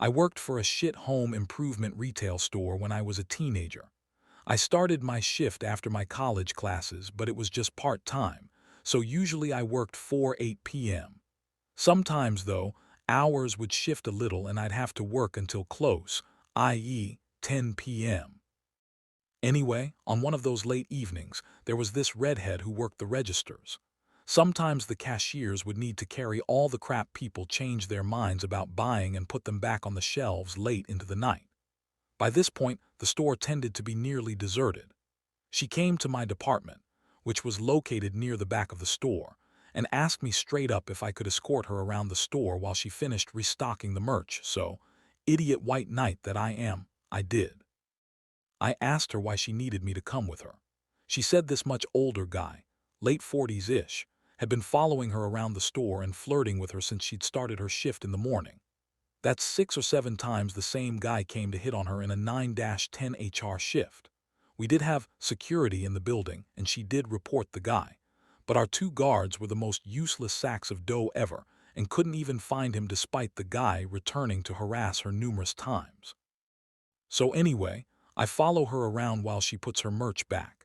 I worked for a shit home improvement retail store when I was a teenager. I started my shift after my college classes, but it was just part-time, so usually I worked 4-8 p.m. Sometimes, though, hours would shift a little and I'd have to work until close, i.e., 10 p.m. Anyway, on one of those late evenings, there was this redhead who worked the registers. Sometimes the cashiers would need to carry all the crap people change their minds about buying and put them back on the shelves late into the night. By this point, the store tended to be nearly deserted. She came to my department, which was located near the back of the store, and asked me straight up if I could escort her around the store while she finished restocking the merch, so, idiot white knight that I am, I did. I asked her why she needed me to come with her. She said this much older guy, late 40s-ish, had been following her around the store and flirting with her since she'd started her shift in the morning. That's 6 or 7 times the same guy came to hit on her in a 9-10 HR shift. We did have security in the building, and she did report the guy. But our 2 guards were the most useless sacks of dough ever and couldn't even find him despite the guy returning to harass her numerous times. So anyway, I follow her around while she puts her merch back.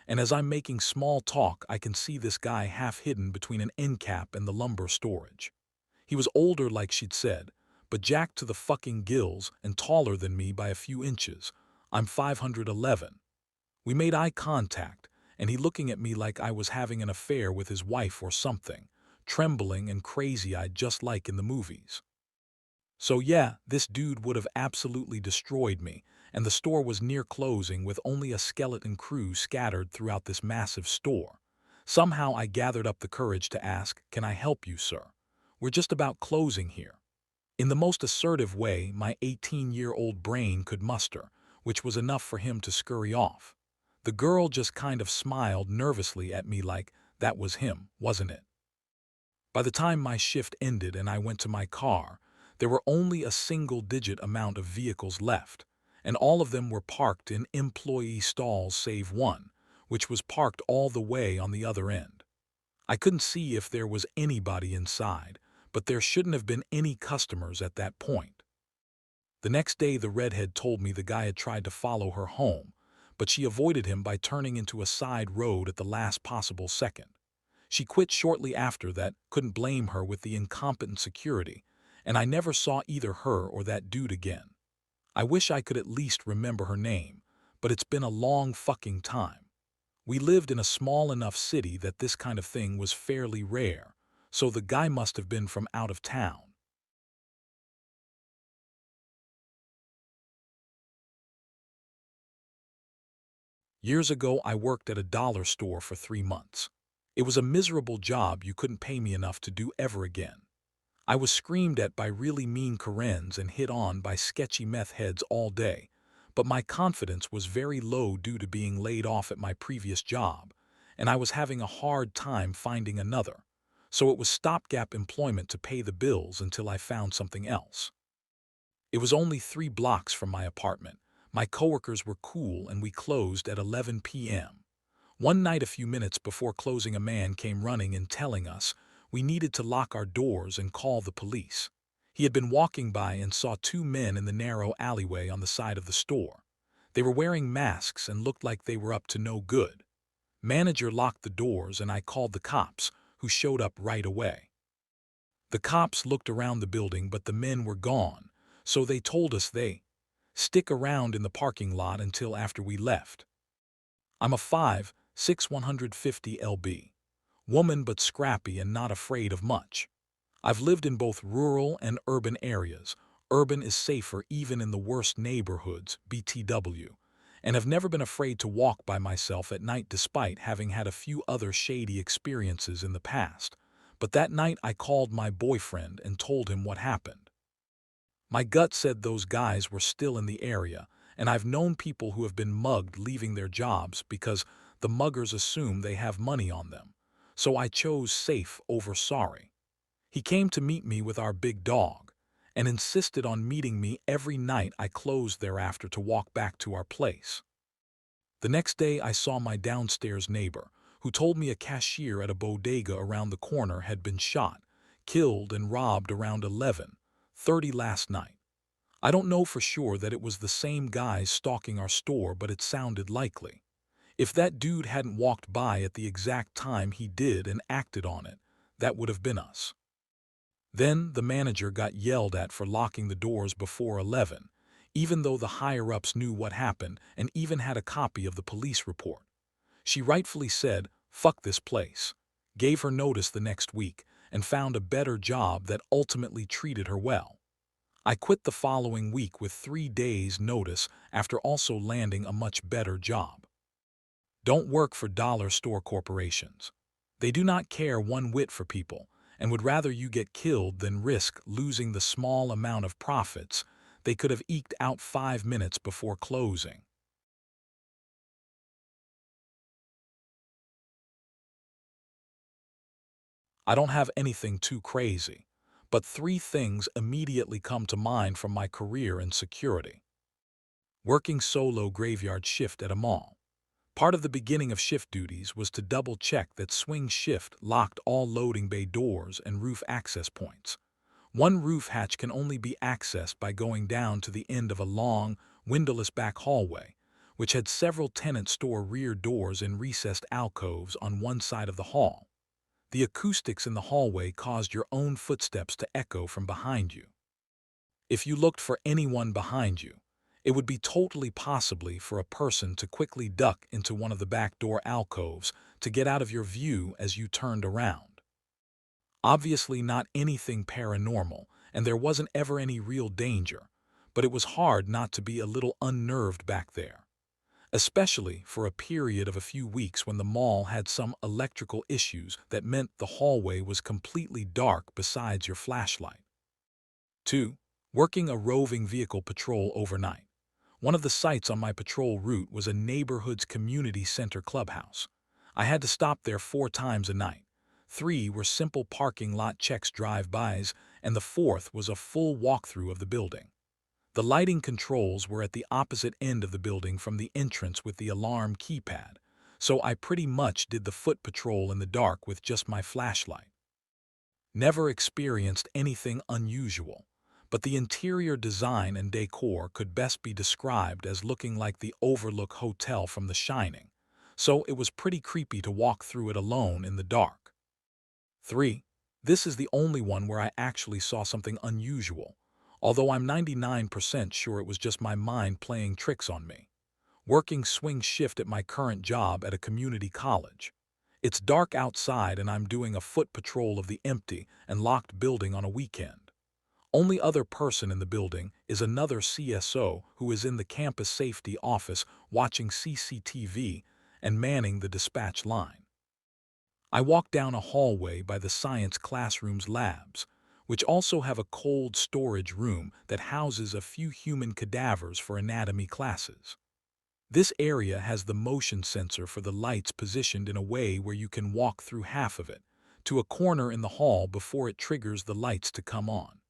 And as I'm making small talk, I can see this guy half hidden between an end cap and the lumber storage. He was older like she'd said, but jacked to the fucking gills and taller than me by a few inches. I'm 511. We made eye contact, and he looking at me like I was having an affair with his wife or something, trembling and crazy-eyed just like in the movies. So yeah, this dude would have absolutely destroyed me, and the store was near closing with only a skeleton crew scattered throughout this massive store. Somehow I gathered up the courage to ask, "Can I help you, sir? We're just about closing here." In the most assertive way my 18-year-old brain could muster, which was enough for him to scurry off. The girl just kind of smiled nervously at me like that was him, wasn't it? By the time my shift ended and I went to my car, there were only a single-digit amount of vehicles left, and all of them were parked in employee stalls save one, which was parked all the way on the other end. I couldn't see if there was anybody inside, but there shouldn't have been any customers at that point. The next day the redhead told me the guy had tried to follow her home, but she avoided him by turning into a side road at the last possible second. She quit shortly after that, couldn't blame her with the incompetent security, and I never saw either her or that dude again. I wish I could at least remember her name, but it's been a long fucking time. We lived in a small enough city that this kind of thing was fairly rare, so the guy must have been from out of town. Years ago, I worked at a dollar store for 3 months. It was a miserable job you couldn't pay me enough to do ever again. I was screamed at by really mean Karens and hit on by sketchy meth heads all day, but my confidence was very low due to being laid off at my previous job, and I was having a hard time finding another, so it was stopgap employment to pay the bills until I found something else. It was only 3 blocks from my apartment. My coworkers were cool and we closed at 11 p.m. One night a few minutes before closing a man came running and telling us we needed to lock our doors and call the police. He had been walking by and saw 2 men in the narrow alleyway on the side of the store. They were wearing masks and looked like they were up to no good. Manager locked the doors and I called the cops, who showed up right away. The cops looked around the building but the men were gone, so they told us they stick around in the parking lot until after we left. I'm a 5'6", 150 lb. Woman but scrappy and not afraid of much. I've lived in both rural and urban areas. Urban is safer even in the worst neighborhoods, BTW, and have never been afraid to walk by myself at night despite having had a few other shady experiences in the past. But that night I called my boyfriend and told him what happened. My gut said those guys were still in the area, and I've known people who have been mugged leaving their jobs because the muggers assume they have money on them. So I chose safe over sorry. He came to meet me with our big dog, and insisted on meeting me every night I closed thereafter to walk back to our place. The next day I saw my downstairs neighbor, who told me a cashier at a bodega around the corner had been shot, killed and robbed around 11:30 last night. I don't know for sure that it was the same guys stalking our store, but it sounded likely. If that dude hadn't walked by at the exact time he did and acted on it, that would have been us. Then the manager got yelled at for locking the doors before 11, even though the higher-ups knew what happened and even had a copy of the police report. She rightfully said, "Fuck this place," gave her notice the next week, and found a better job that ultimately treated her well. I quit the following week with 3 days' notice after also landing a much better job. Don't work for dollar store corporations. They do not care one whit for people and would rather you get killed than risk losing the small amount of profits they could have eked out 5 minutes before closing. I don't have anything too crazy, but 3 things immediately come to mind from my career in security. Working solo graveyard shift at a mall. Part of the beginning of shift duties was to double-check that swing shift locked all loading bay doors and roof access points. One roof hatch can only be accessed by going down to the end of a long, windowless back hallway, which had several tenant store rear doors in recessed alcoves on one side of the hall. The acoustics in the hallway caused your own footsteps to echo from behind you. If you looked for anyone behind you, it would be totally possibly for a person to quickly duck into one of the back door alcoves to get out of your view as you turned around. Obviously not anything paranormal, and there wasn't ever any real danger, but it was hard not to be a little unnerved back there, especially for a period of a few weeks when the mall had some electrical issues that meant the hallway was completely dark besides your flashlight. 2. Working a roving vehicle patrol overnight. One of the sites on my patrol route was a neighborhood's community center clubhouse. I had to stop there 4 times a night. 3 were simple parking lot checks drive-bys, and the 4th was a full walkthrough of the building. The lighting controls were at the opposite end of the building from the entrance with the alarm keypad, so I pretty much did the foot patrol in the dark with just my flashlight. Never experienced anything unusual, but the interior design and decor could best be described as looking like the Overlook Hotel from The Shining, so it was pretty creepy to walk through it alone in the dark. 3. This is the only one where I actually saw something unusual, although I'm 99% sure it was just my mind playing tricks on me. Working swing shift at my current job at a community college. It's dark outside and I'm doing a foot patrol of the empty and locked building on a weekend. Only other person in the building is another CSO who is in the campus safety office watching CCTV and manning the dispatch line. I walk down a hallway by the science classroom's labs, which also have a cold storage room that houses a few human cadavers for anatomy classes. This area has the motion sensor for the lights positioned in a way where you can walk through half of it, to a corner in the hall before it triggers the lights to come on.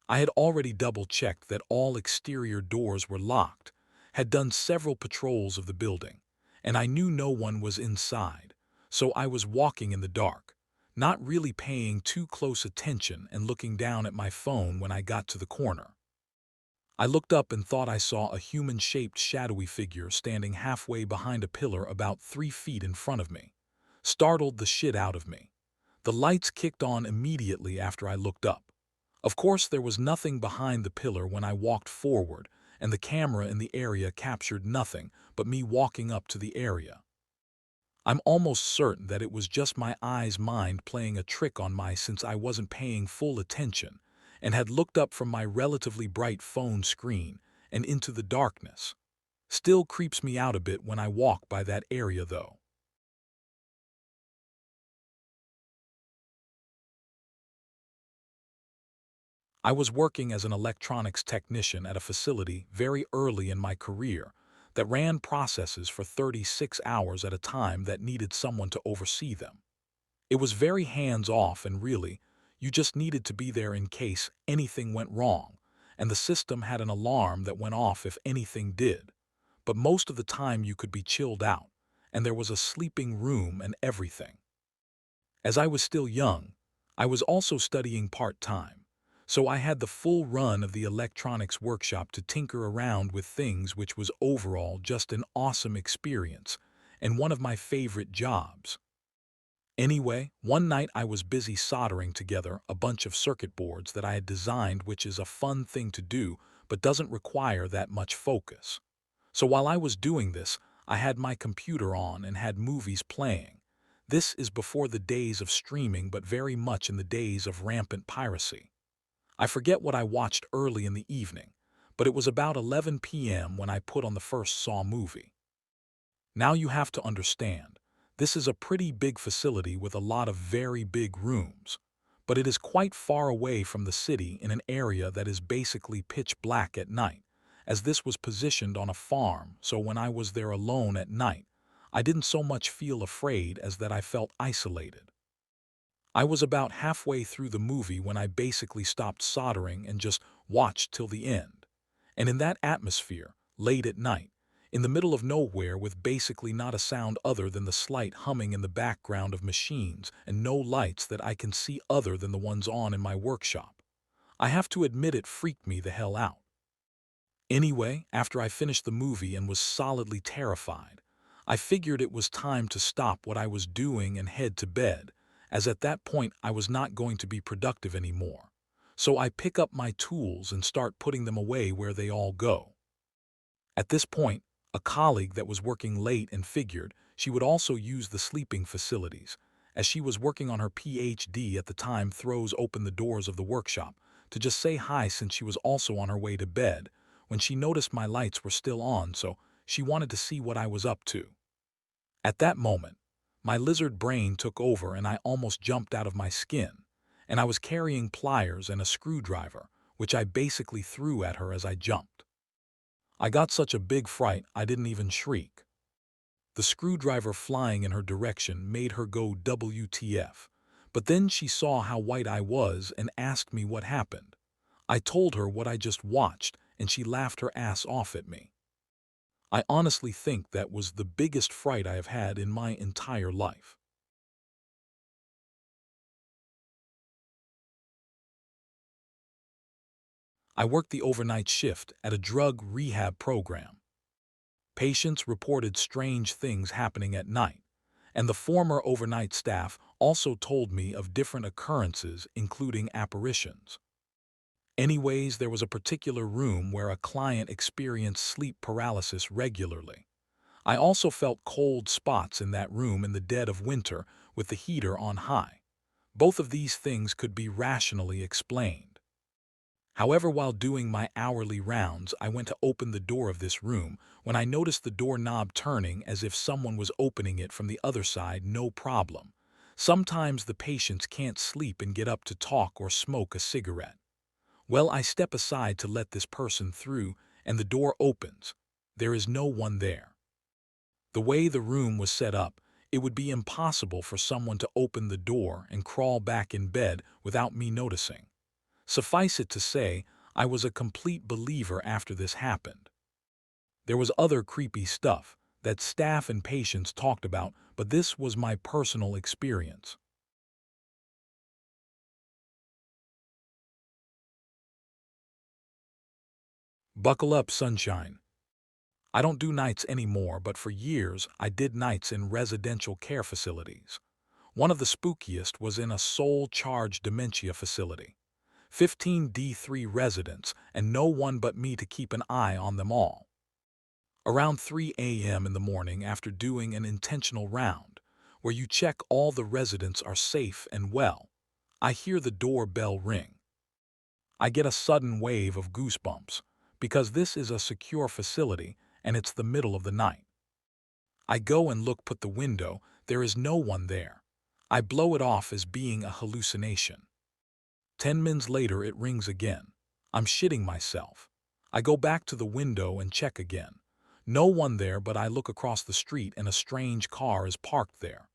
I had already double-checked that all exterior doors were locked, had done several patrols of the building, and I knew no one was inside, so I was walking in the dark, not really paying too close attention and looking down at my phone when I got to the corner. I looked up and thought I saw a human-shaped shadowy figure standing halfway behind a pillar about 3 feet in front of me. Startled the shit out of me. The lights kicked on immediately after I looked up. Of course, there was nothing behind the pillar when I walked forward, and the camera in the area captured nothing but me walking up to the area. I'm almost certain that it was just my eye's mind playing a trick on me since I wasn't paying full attention and had looked up from my relatively bright phone screen and into the darkness. Still creeps me out a bit when I walk by that area though. I was working as an electronics technician at a facility very early in my career that ran processes for 36 hours at a time that needed someone to oversee them. It was very hands-off and really, you just needed to be there in case anything went wrong, and the system had an alarm that went off if anything did. But most of the time you could be chilled out, and there was a sleeping room and everything. As I was still young, I was also studying part-time, So I had the full run of the electronics workshop to tinker around with things, which was overall just an awesome experience and one of my favorite jobs. Anyway, one night I was busy soldering together a bunch of circuit boards that I had designed, which is a fun thing to do but doesn't require that much focus. So while I was doing this, I had my computer on and had movies playing. This is before the days of streaming, but very much in the days of rampant piracy. I forget what I watched early in the evening, but it was about 11 p.m. when I put on the first Saw movie. Now you have to understand, this is a pretty big facility with a lot of very big rooms, but it is quite far away from the city in an area that is basically pitch black at night, as this was positioned on a farm, so when I was there alone at night, I didn't so much feel afraid as that I felt isolated. I was about halfway through the movie when I basically stopped soldering and just watched till the end. And in that atmosphere, late at night, in the middle of nowhere with basically not a sound other than the slight humming in the background of machines and no lights that I can see other than the ones on in my workshop, I have to admit it freaked me the hell out. Anyway, after I finished the movie and was solidly terrified, I figured it was time to stop what I was doing and head to bed, as at that point I was not going to be productive anymore. So I pick up my tools and start putting them away where they all go. At this point, a colleague that was working late and figured she would also use the sleeping facilities, as she was working on her PhD at the time, throws open the doors of the workshop to just say hi since she was also on her way to bed when she noticed my lights were still on, so she wanted to see what I was up to. At that moment, my lizard brain took over and I almost jumped out of my skin, and I was carrying pliers and a screwdriver, which I basically threw at her as I jumped. I got such a big fright I didn't even shriek. The screwdriver flying in her direction made her go WTF, but then she saw how white I was and asked me what happened. I told her what I just watched and she laughed her ass off at me. I honestly think that was the biggest fright I have had in my entire life. I worked the overnight shift at a drug rehab program. Patients reported strange things happening at night, and the former overnight staff also told me of different occurrences, including apparitions. Anyways, there was a particular room where a client experienced sleep paralysis regularly. I also felt cold spots in that room in the dead of winter with the heater on high. Both of these things could be rationally explained. However, while doing my hourly rounds, I went to open the door of this room when I noticed the doorknob turning as if someone was opening it from the other side. No problem. Sometimes the patients can't sleep and get up to talk or smoke a cigarette. Well, I step aside to let this person through, and the door opens. There is no one there. The way the room was set up, it would be impossible for someone to open the door and crawl back in bed without me noticing. Suffice it to say, I was a complete believer after this happened. There was other creepy stuff that staff and patients talked about, but this was my personal experience. Buckle up, sunshine. I don't do nights anymore, but for years I did nights in residential care facilities. One of the spookiest was in a soul-charged dementia facility. 15 D3 residents and no one but me to keep an eye on them all. Around 3 a.m. in the morning, after doing an intentional round, where you check all the residents are safe and well, I hear the doorbell ring. I get a sudden wave of goosebumps, because this is a secure facility and it's the middle of the night. I go and look put the window, there is no one there. I blow it off as being a hallucination. 10 minutes later it rings again. I'm shitting myself. I go back to the window and check again. No one there, but I look across the street and a strange car is parked there.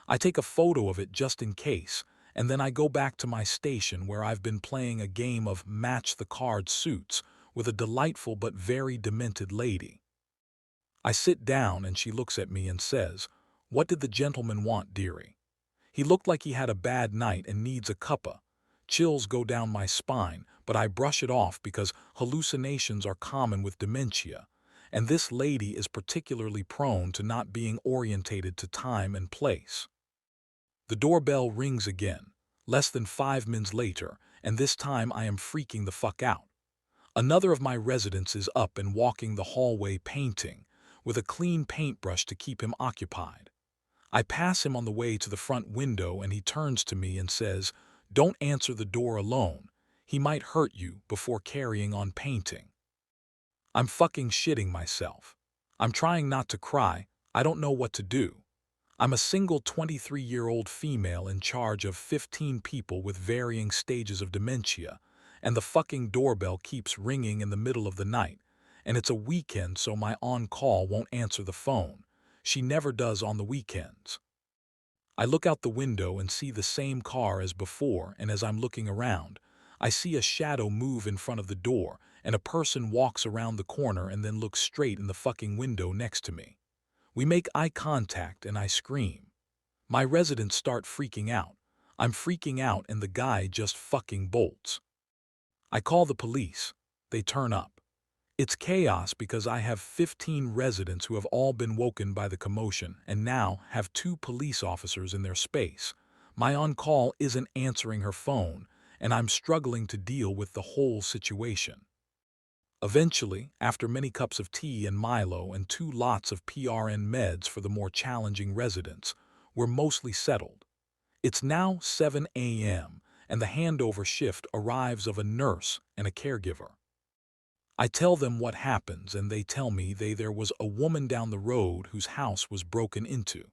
I take a photo of it just in case, and then I go back to my station where I've been playing a game of match the card suits with a delightful but very demented lady. I sit down and she looks at me and says, "What did the gentleman want, dearie? He looked like he had a bad night and needs a cuppa. Chills go down my spine, but I brush it off because hallucinations are common with dementia, and this lady is particularly prone to not being orientated to time and place. The doorbell rings again, less than 5 minutes later, and this time I am freaking the fuck out. Another of my residents is up and walking the hallway painting, with a clean paintbrush to keep him occupied. I pass him on the way to the front window and he turns to me and says, "Don't answer the door alone. He might hurt you," before carrying on painting. I'm fucking shitting myself. I'm trying not to cry. I don't know what to do. I'm a single 23-year-old female in charge of 15 people with varying stages of dementia, and the fucking doorbell keeps ringing in the middle of the night, and it's a weekend so my on-call won't answer the phone. She never does on the weekends. I look out the window and see the same car as before, and as I'm looking around, I see a shadow move in front of the door, and a person walks around the corner and then looks straight in the fucking window next to me. We make eye contact and I scream. My residents start freaking out. I'm freaking out and the guy just fucking bolts. I call the police. They turn up. It's chaos because I have 15 residents who have all been woken by the commotion and now have 2 police officers in their space. My on-call isn't answering her phone, and I'm struggling to deal with the whole situation. Eventually, after many cups of tea and Milo and 2 lots of PRN meds for the more challenging residents, we're mostly settled. It's now 7 a.m., and the handover shift arrives of a nurse and a caregiver. I tell them what happens, and they tell me there was a woman down the road whose house was broken into,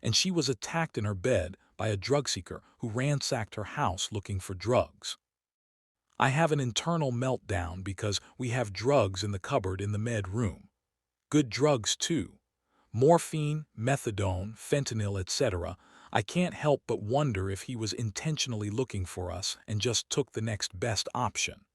and she was attacked in her bed by a drug seeker who ransacked her house looking for drugs. I have an internal meltdown because we have drugs in the cupboard in the med room. Good drugs, too. Morphine, methadone, fentanyl, etc. I can't help but wonder if he was intentionally looking for us and just took the next best option.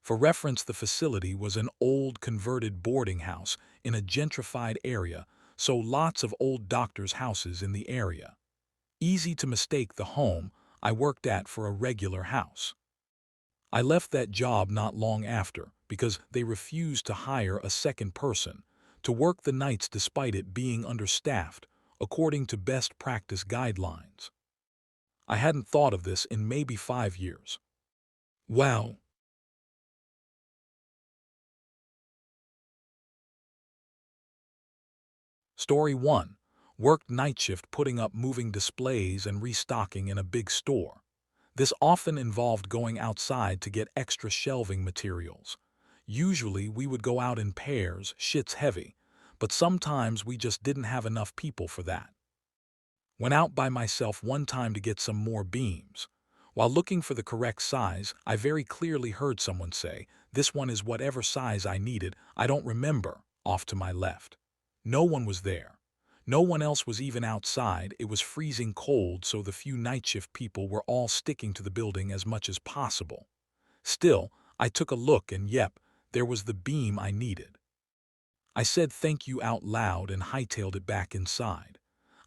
For reference, the facility was an old converted boarding house in a gentrified area, so lots of old doctors' houses in the area. Easy to mistake the home I worked at for a regular house. I left that job not long after because they refused to hire a second person to work the nights despite it being understaffed, according to best practice guidelines. I hadn't thought of this in maybe 5 years. Wow. Story 1. Worked night shift putting up moving displays and restocking in a big store. This often involved going outside to get extra shelving materials. Usually we would go out in pairs, shit's heavy, but sometimes we just didn't have enough people for that. Went out by myself one time to get some more beams. While looking for the correct size, I very clearly heard someone say, "This one is whatever size I needed, I don't remember," off to my left. No one was there. No one else was even outside. It was freezing cold, so the few night shift people were all sticking to the building as much as possible. Still, I took a look and yep, there was the beam I needed. I said thank you out loud and hightailed it back inside.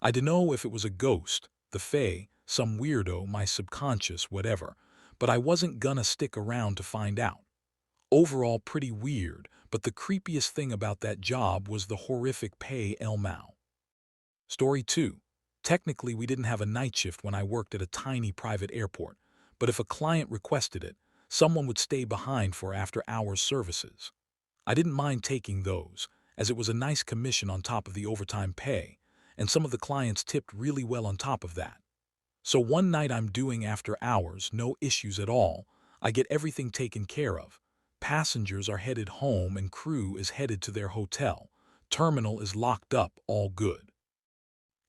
I don't know if it was a ghost, the fae, some weirdo, my subconscious, whatever, but I wasn't gonna stick around to find out. Overall pretty weird, but the creepiest thing about that job was the horrific pay Elmau. Story 2. Technically we didn't have a night shift when I worked at a tiny private airport, but if a client requested it, someone would stay behind for after-hours services. I didn't mind taking those, as it was a nice commission on top of the overtime pay, and some of the clients tipped really well on top of that. So one night I'm doing after hours, no issues at all. I get everything taken care of. Passengers are headed home and crew is headed to their hotel. Terminal is locked up, all good.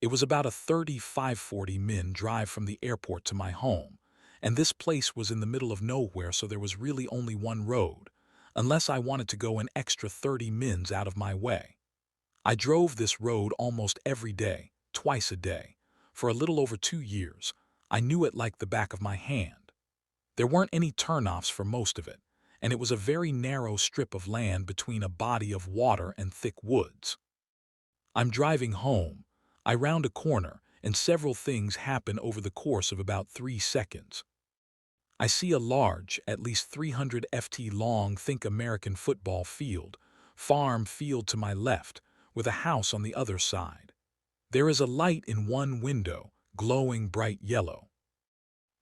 It was about a 35-40 minute drive from the airport to my home, and this place was in the middle of nowhere, so there was really only one road, unless I wanted to go an extra 30 minutes out of my way. I drove this road almost every day, twice a day. For a little over 2 years, I knew it like the back of my hand. There weren't any turnoffs for most of it, and it was a very narrow strip of land between a body of water and thick woods. I'm driving home. I round a corner, and several things happen over the course of about 3 seconds. I see a large, at least 300 ft long, think American football field, farm field to my left, with a house on the other side. There is a light in one window, glowing bright yellow.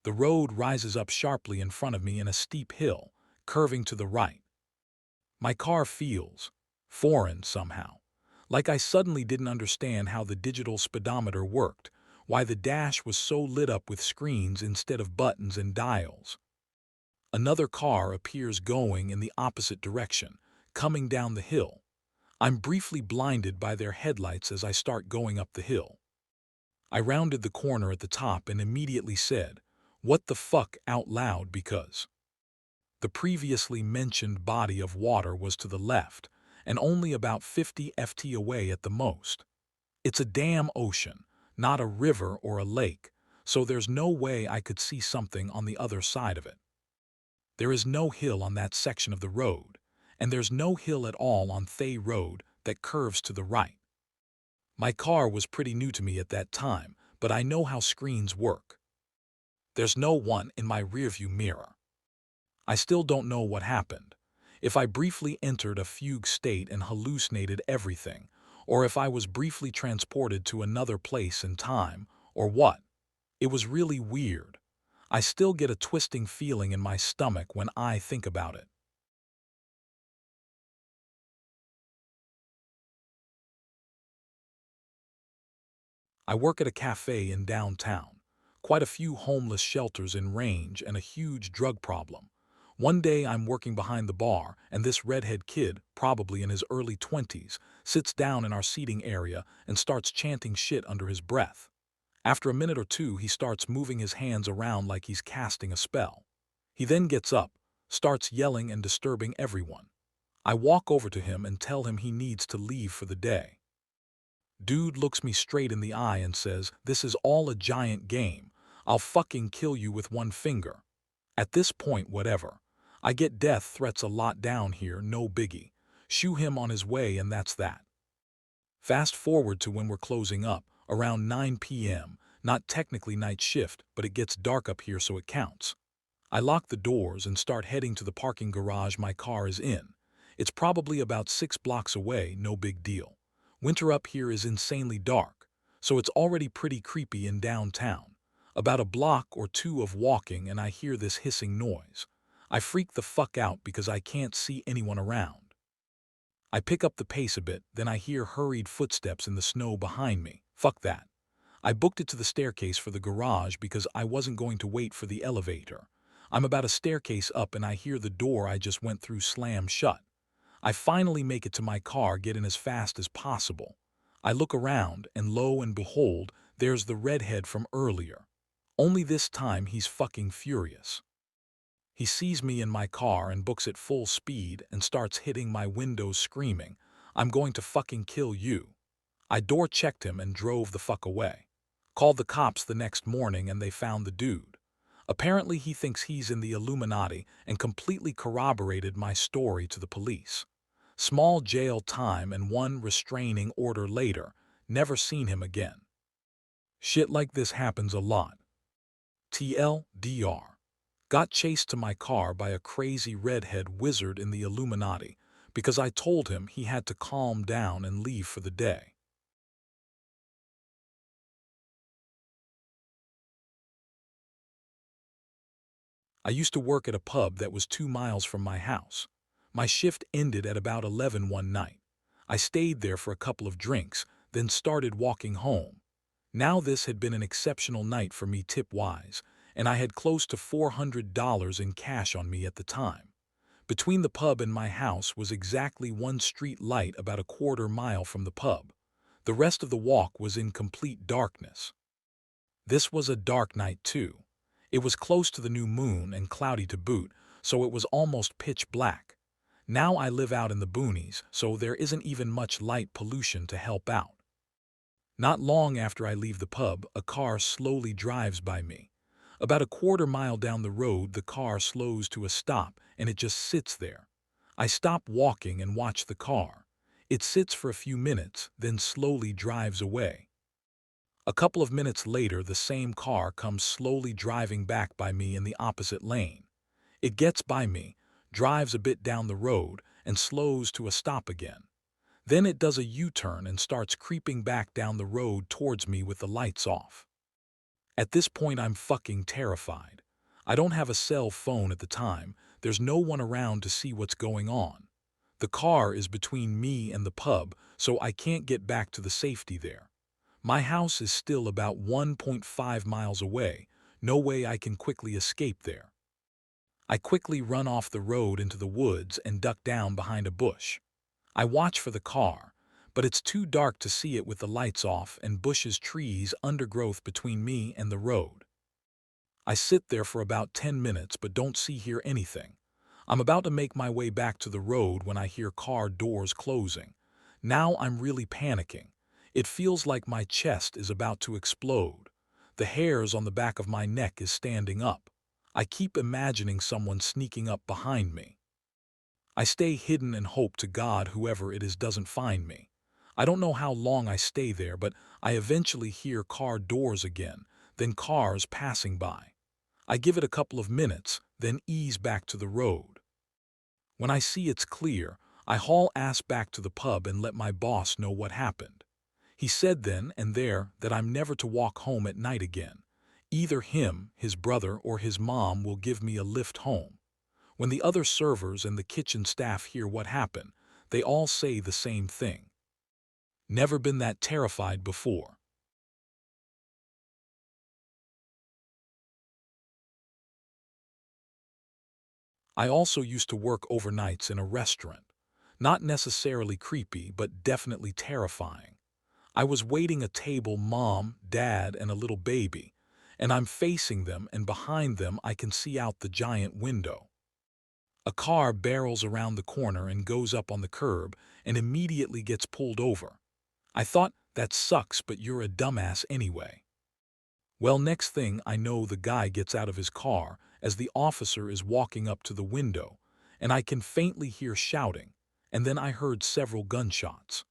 The road rises up sharply in front of me in a steep hill, curving to the right. My car feels foreign somehow, like I suddenly didn't understand how the digital speedometer worked, why the dash was so lit up with screens instead of buttons and dials. Another car appears going in the opposite direction, coming down the hill. I'm briefly blinded by their headlights as I start going up the hill. I rounded the corner at the top and immediately said, "What the fuck?" out loud because the previously mentioned body of water was to the left and only about 50 ft away at the most. It's a damn ocean, not a river or a lake, so there's no way I could see something on the other side of it. There is no hill on that section of the road, and there's no hill at all on Thay Road that curves to the right. My car was pretty new to me at that time, but I know how screens work. There's no one in my rearview mirror. I still don't know what happened. If I briefly entered a fugue state and hallucinated everything, or if I was briefly transported to another place and time, or what. It was really weird. I still get a twisting feeling in my stomach when I think about it. I work at a cafe in downtown. Quite a few homeless shelters in range and a huge drug problem. One day I'm working behind the bar, and this redhead kid, probably in his early 20s, sits down in our seating area and starts chanting shit under his breath. After a minute or two, he starts moving his hands around like he's casting a spell. He then gets up, starts yelling and disturbing everyone. I walk over to him and tell him he needs to leave for the day. Dude looks me straight in the eye and says, "This is all a giant game. I'll fucking kill you with one finger." At this point, whatever. I get death threats a lot down here, no biggie. Shoo him on his way and that's that. Fast forward to when we're closing up, around 9 p.m., not technically night shift, but it gets dark up here so it counts. I lock the doors and start heading to the parking garage my car is in. It's probably about 6 blocks away, no big deal. Winter up here is insanely dark, so it's already pretty creepy in downtown. About a block or two of walking and I hear this hissing noise. I freak the fuck out because I can't see anyone around. I pick up the pace a bit, then I hear hurried footsteps in the snow behind me. Fuck that. I booked it to the staircase for the garage because I wasn't going to wait for the elevator. I'm about a staircase up and I hear the door I just went through slam shut. I finally make it to my car, get in as fast as possible. I look around and lo and behold, there's the redhead from earlier. Only this time he's fucking furious. He sees me in my car and books at full speed and starts hitting my windows screaming, "I'm going to fucking kill you." I door checked him and drove the fuck away. Called the cops the next morning and they found the dude. Apparently he thinks he's in the Illuminati and completely corroborated my story to the police. Small jail time and one restraining order later, never seen him again. Shit like this happens a lot. TLDR. Got chased to my car by a crazy redhead wizard in the Illuminati because I told him he had to calm down and leave for the day. I used to work at a pub that was 2 miles from my house. My shift ended at about 11 one night. I stayed there for a couple of drinks, then started walking home. Now this had been an exceptional night for me tip-wise, and I had close to $400 in cash on me at the time. Between the pub and my house was exactly one street light about a quarter-mile from the pub. The rest of the walk was in complete darkness. This was a dark night too. It was close to the new moon and cloudy to boot, so it was almost pitch black. Now I live out in the boonies, so there isn't even much light pollution to help out. Not long after I leave the pub, a car slowly drives by me. About a quarter-mile down the road, the car slows to a stop and it just sits there. I stop walking and watch the car. It sits for a few minutes, then slowly drives away. A couple of minutes later, the same car comes slowly driving back by me in the opposite lane. It gets by me, drives a bit down the road, and slows to a stop again. Then it does a U-turn and starts creeping back down the road towards me with the lights off. At this point, I'm fucking terrified. I don't have a cell phone at the time. There's no one around to see what's going on. The car is between me and the pub, so I can't get back to the safety there. My house is still about 1.5 miles away. No way I can quickly escape there. I quickly run off the road into the woods and duck down behind a bush. I watch for the car, but it's too dark to see it with the lights off and bushes, trees, undergrowth between me and the road. I sit there for about 10 minutes but don't hear anything. I'm about to make my way back to the road when I hear car doors closing. Now I'm really panicking. It feels like my chest is about to explode. The hairs on the back of my neck is standing up. I keep imagining someone sneaking up behind me. I stay hidden and hope to God whoever it is doesn't find me. I don't know how long I stay there, but I eventually hear car doors again, then cars passing by. I give it a couple of minutes, then ease back to the road. When I see it's clear, I haul ass back to the pub and let my boss know what happened. He said then and there that I'm never to walk home at night again. Either him, his brother, or his mom will give me a lift home. When the other servers and the kitchen staff hear what happened, they all say the same thing. Never been that terrified before. I also used to work overnights in a restaurant. Not necessarily creepy, but definitely terrifying. I was waiting a table, mom, dad, and a little baby, and I'm facing them, and behind them I can see out the giant window. A car barrels around the corner and goes up on the curb and immediately gets pulled over. I thought, that sucks, but you're a dumbass anyway. Well, next thing I know, the guy gets out of his car as the officer is walking up to the window, and I can faintly hear shouting, and then I heard several gunshots.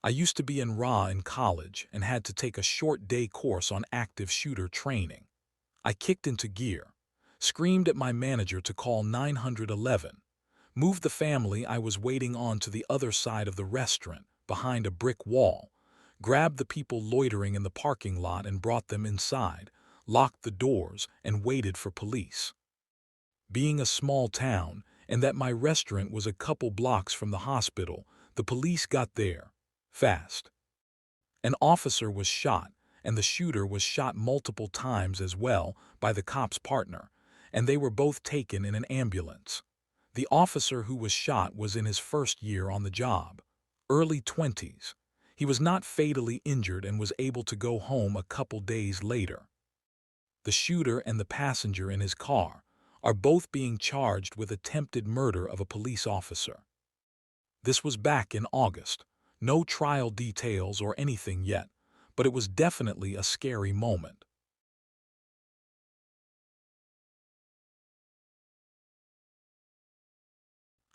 I used to be in RA in college and had to take a short day course on active shooter training. I kicked into gear, screamed at my manager to call 911, moved the family I was waiting on to the other side of the restaurant, behind a brick wall, grabbed the people loitering in the parking lot and brought them inside, locked the doors, and waited for police. Being a small town, and that my restaurant was a couple blocks from the hospital, the police got there fast. An officer was shot, and the shooter was shot multiple times as well by the cop's partner, and they were both taken in an ambulance. The officer who was shot was in his first year on the job, early 20s. He was not fatally injured and was able to go home a couple days later. The shooter and the passenger in his car are both being charged with attempted murder of a police officer. This was back in August. No trial details or anything yet, but it was definitely a scary moment.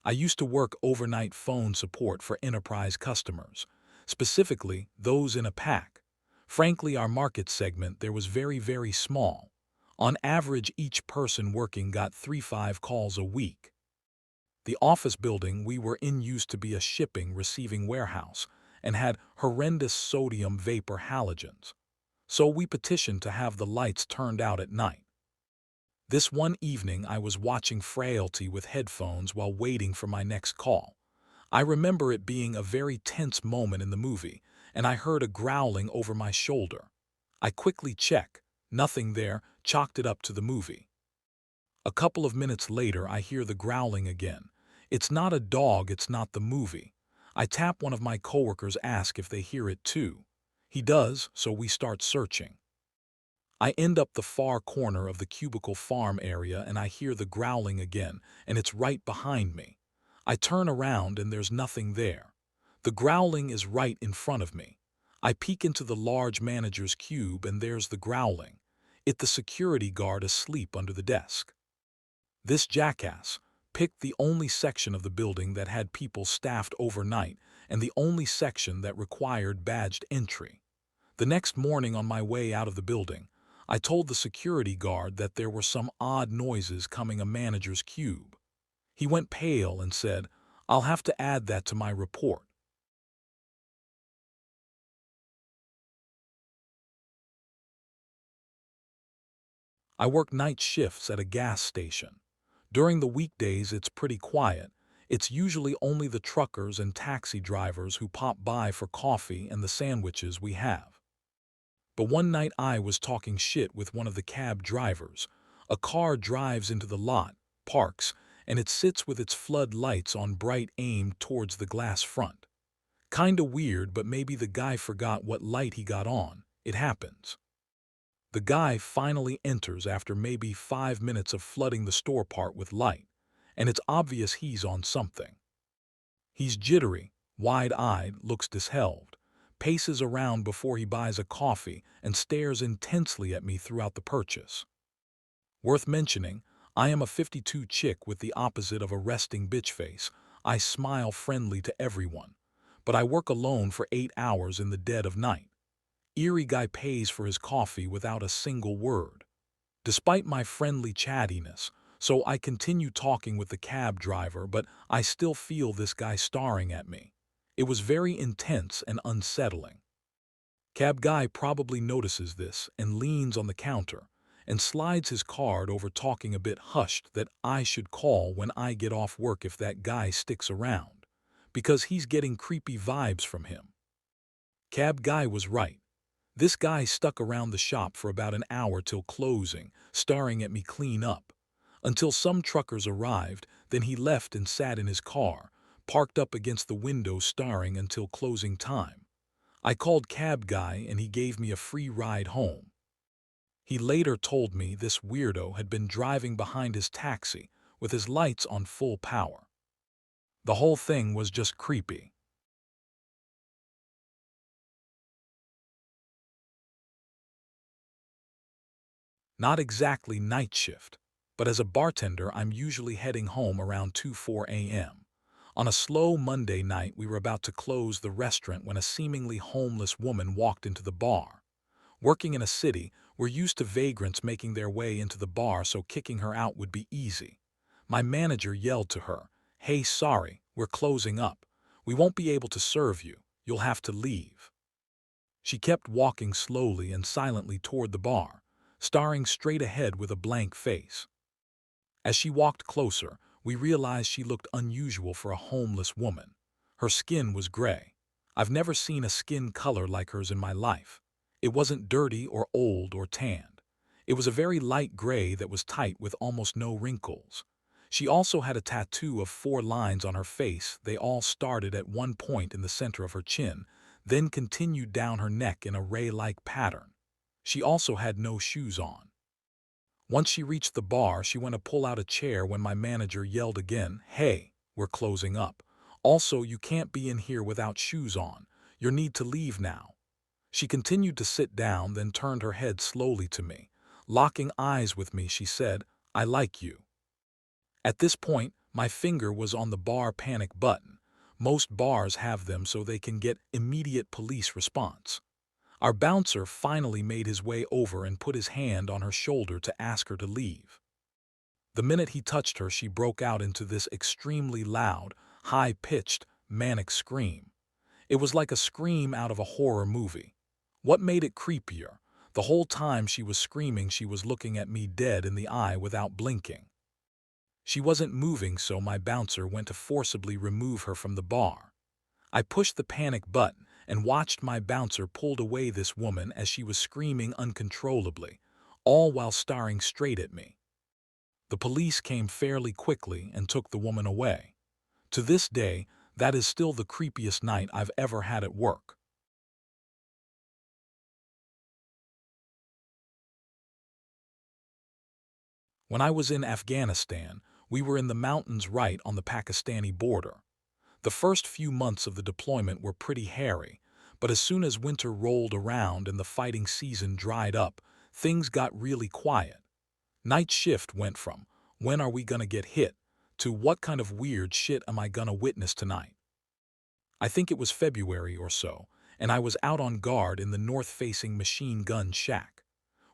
I used to work overnight phone support for enterprise customers, specifically those in a pack. Frankly, our market segment there was very small. On average, each person working got 3-5 calls a week. The office building we were in used to be a shipping receiving warehouse and had horrendous sodium vapor halogens. So we petitioned to have the lights turned out at night. This one evening I was watching Frailty with headphones while waiting for my next call. I remember it being a very tense moment in the movie, and I heard a growling over my shoulder. I quickly check, nothing there, chalked it up to the movie. A couple of minutes later I hear the growling again. It's not a dog, it's not the movie. I tap one of my coworkers, ask if they hear it too. He does, so we start searching. I end up the far corner of the cubicle farm area and I hear the growling again, and it's right behind me. I turn around and there's nothing there. The growling is right in front of me. I peek into the large manager's cube and there's the growling. It's the security guard asleep under the desk. This jackass picked the only section of the building that had people staffed overnight and the only section that required badged entry. The next morning on my way out of the building, I told the security guard that there were some odd noises coming a manager's cube. He went pale and said, "I'll have to add that to my report." I work night shifts at a gas station. During the weekdays, it's pretty quiet. It's usually only the truckers and taxi drivers who pop by for coffee and the sandwiches we have. But one night I was talking shit with one of the cab drivers. A car drives into the lot, parks, and it sits with its flood lights on bright aimed towards the glass front. Kinda weird, but maybe the guy forgot what light he got on. It happens. The guy finally enters after maybe 5 minutes of flooding the store part with light, and it's obvious he's on something. He's jittery, wide-eyed, looks dishevelled, paces around before he buys a coffee, and stares intensely at me throughout the purchase. Worth mentioning, I am a 52 chick with the opposite of a resting bitch face. I smile friendly to everyone, but I work alone for 8 hours in the dead of night. Eerie guy pays for his coffee without a single word. Despite my friendly chattiness, so I continue talking with the cab driver, but I still feel this guy staring at me. It was very intense and unsettling. Cab guy probably notices this and leans on the counter and slides his card over, talking a bit hushed that I should call when I get off work if that guy sticks around, because he's getting creepy vibes from him. Cab guy was right. This guy stuck around the shop for about an hour till closing, staring at me clean up. Until some truckers arrived, then he left and sat in his car, parked up against the window, staring until closing time. I called cab guy and he gave me a free ride home. He later told me this weirdo had been driving behind his taxi with his lights on full power. The whole thing was just creepy. Not exactly night shift, but as a bartender I'm usually heading home around 2-4 a.m. On a slow Monday night, we were about to close the restaurant when a seemingly homeless woman walked into the bar. Working in a city, we're used to vagrants making their way into the bar, so kicking her out would be easy. My manager yelled to her, "Hey, sorry, we're closing up. We won't be able to serve you. You'll have to leave." She kept walking slowly and silently toward the bar, staring straight ahead with a blank face. As she walked closer, we realized she looked unusual for a homeless woman. Her skin was gray. I've never seen a skin color like hers in my life. It wasn't dirty or old or tanned. It was a very light gray that was tight with almost no wrinkles. She also had a tattoo of 4 lines on her face. They all started at one point in the center of her chin, then continued down her neck in a ray-like pattern. She also had no shoes on. Once she reached the bar, she went to pull out a chair when my manager yelled again, "Hey, we're closing up. Also, you can't be in here without shoes on. You need to leave now." She continued to sit down, then turned her head slowly to me. Locking eyes with me, she said, "I like you." At this point, my finger was on the bar panic button. Most bars have them so they can get immediate police response. Our bouncer finally made his way over and put his hand on her shoulder to ask her to leave. The minute he touched her, she broke out into this extremely loud, high-pitched, manic scream. It was like a scream out of a horror movie. What made it creepier? The whole time she was screaming, she was looking at me dead in the eye without blinking. She wasn't moving, so my bouncer went to forcibly remove her from the bar. I pushed the panic button and watched my bouncer pulled away this woman as she was screaming uncontrollably, all while staring straight at me. The police came fairly quickly and took the woman away. To this day, that is still the creepiest night I've ever had at work. When I was in Afghanistan, we were in the mountains right on the Pakistani border. The first few months of the deployment were pretty hairy, but as soon as winter rolled around and the fighting season dried up, things got really quiet. Night shift went from, "When are we gonna get hit?" to "What kind of weird shit am I gonna witness tonight?" I think it was February or so, and I was out on guard in the north-facing machine gun shack.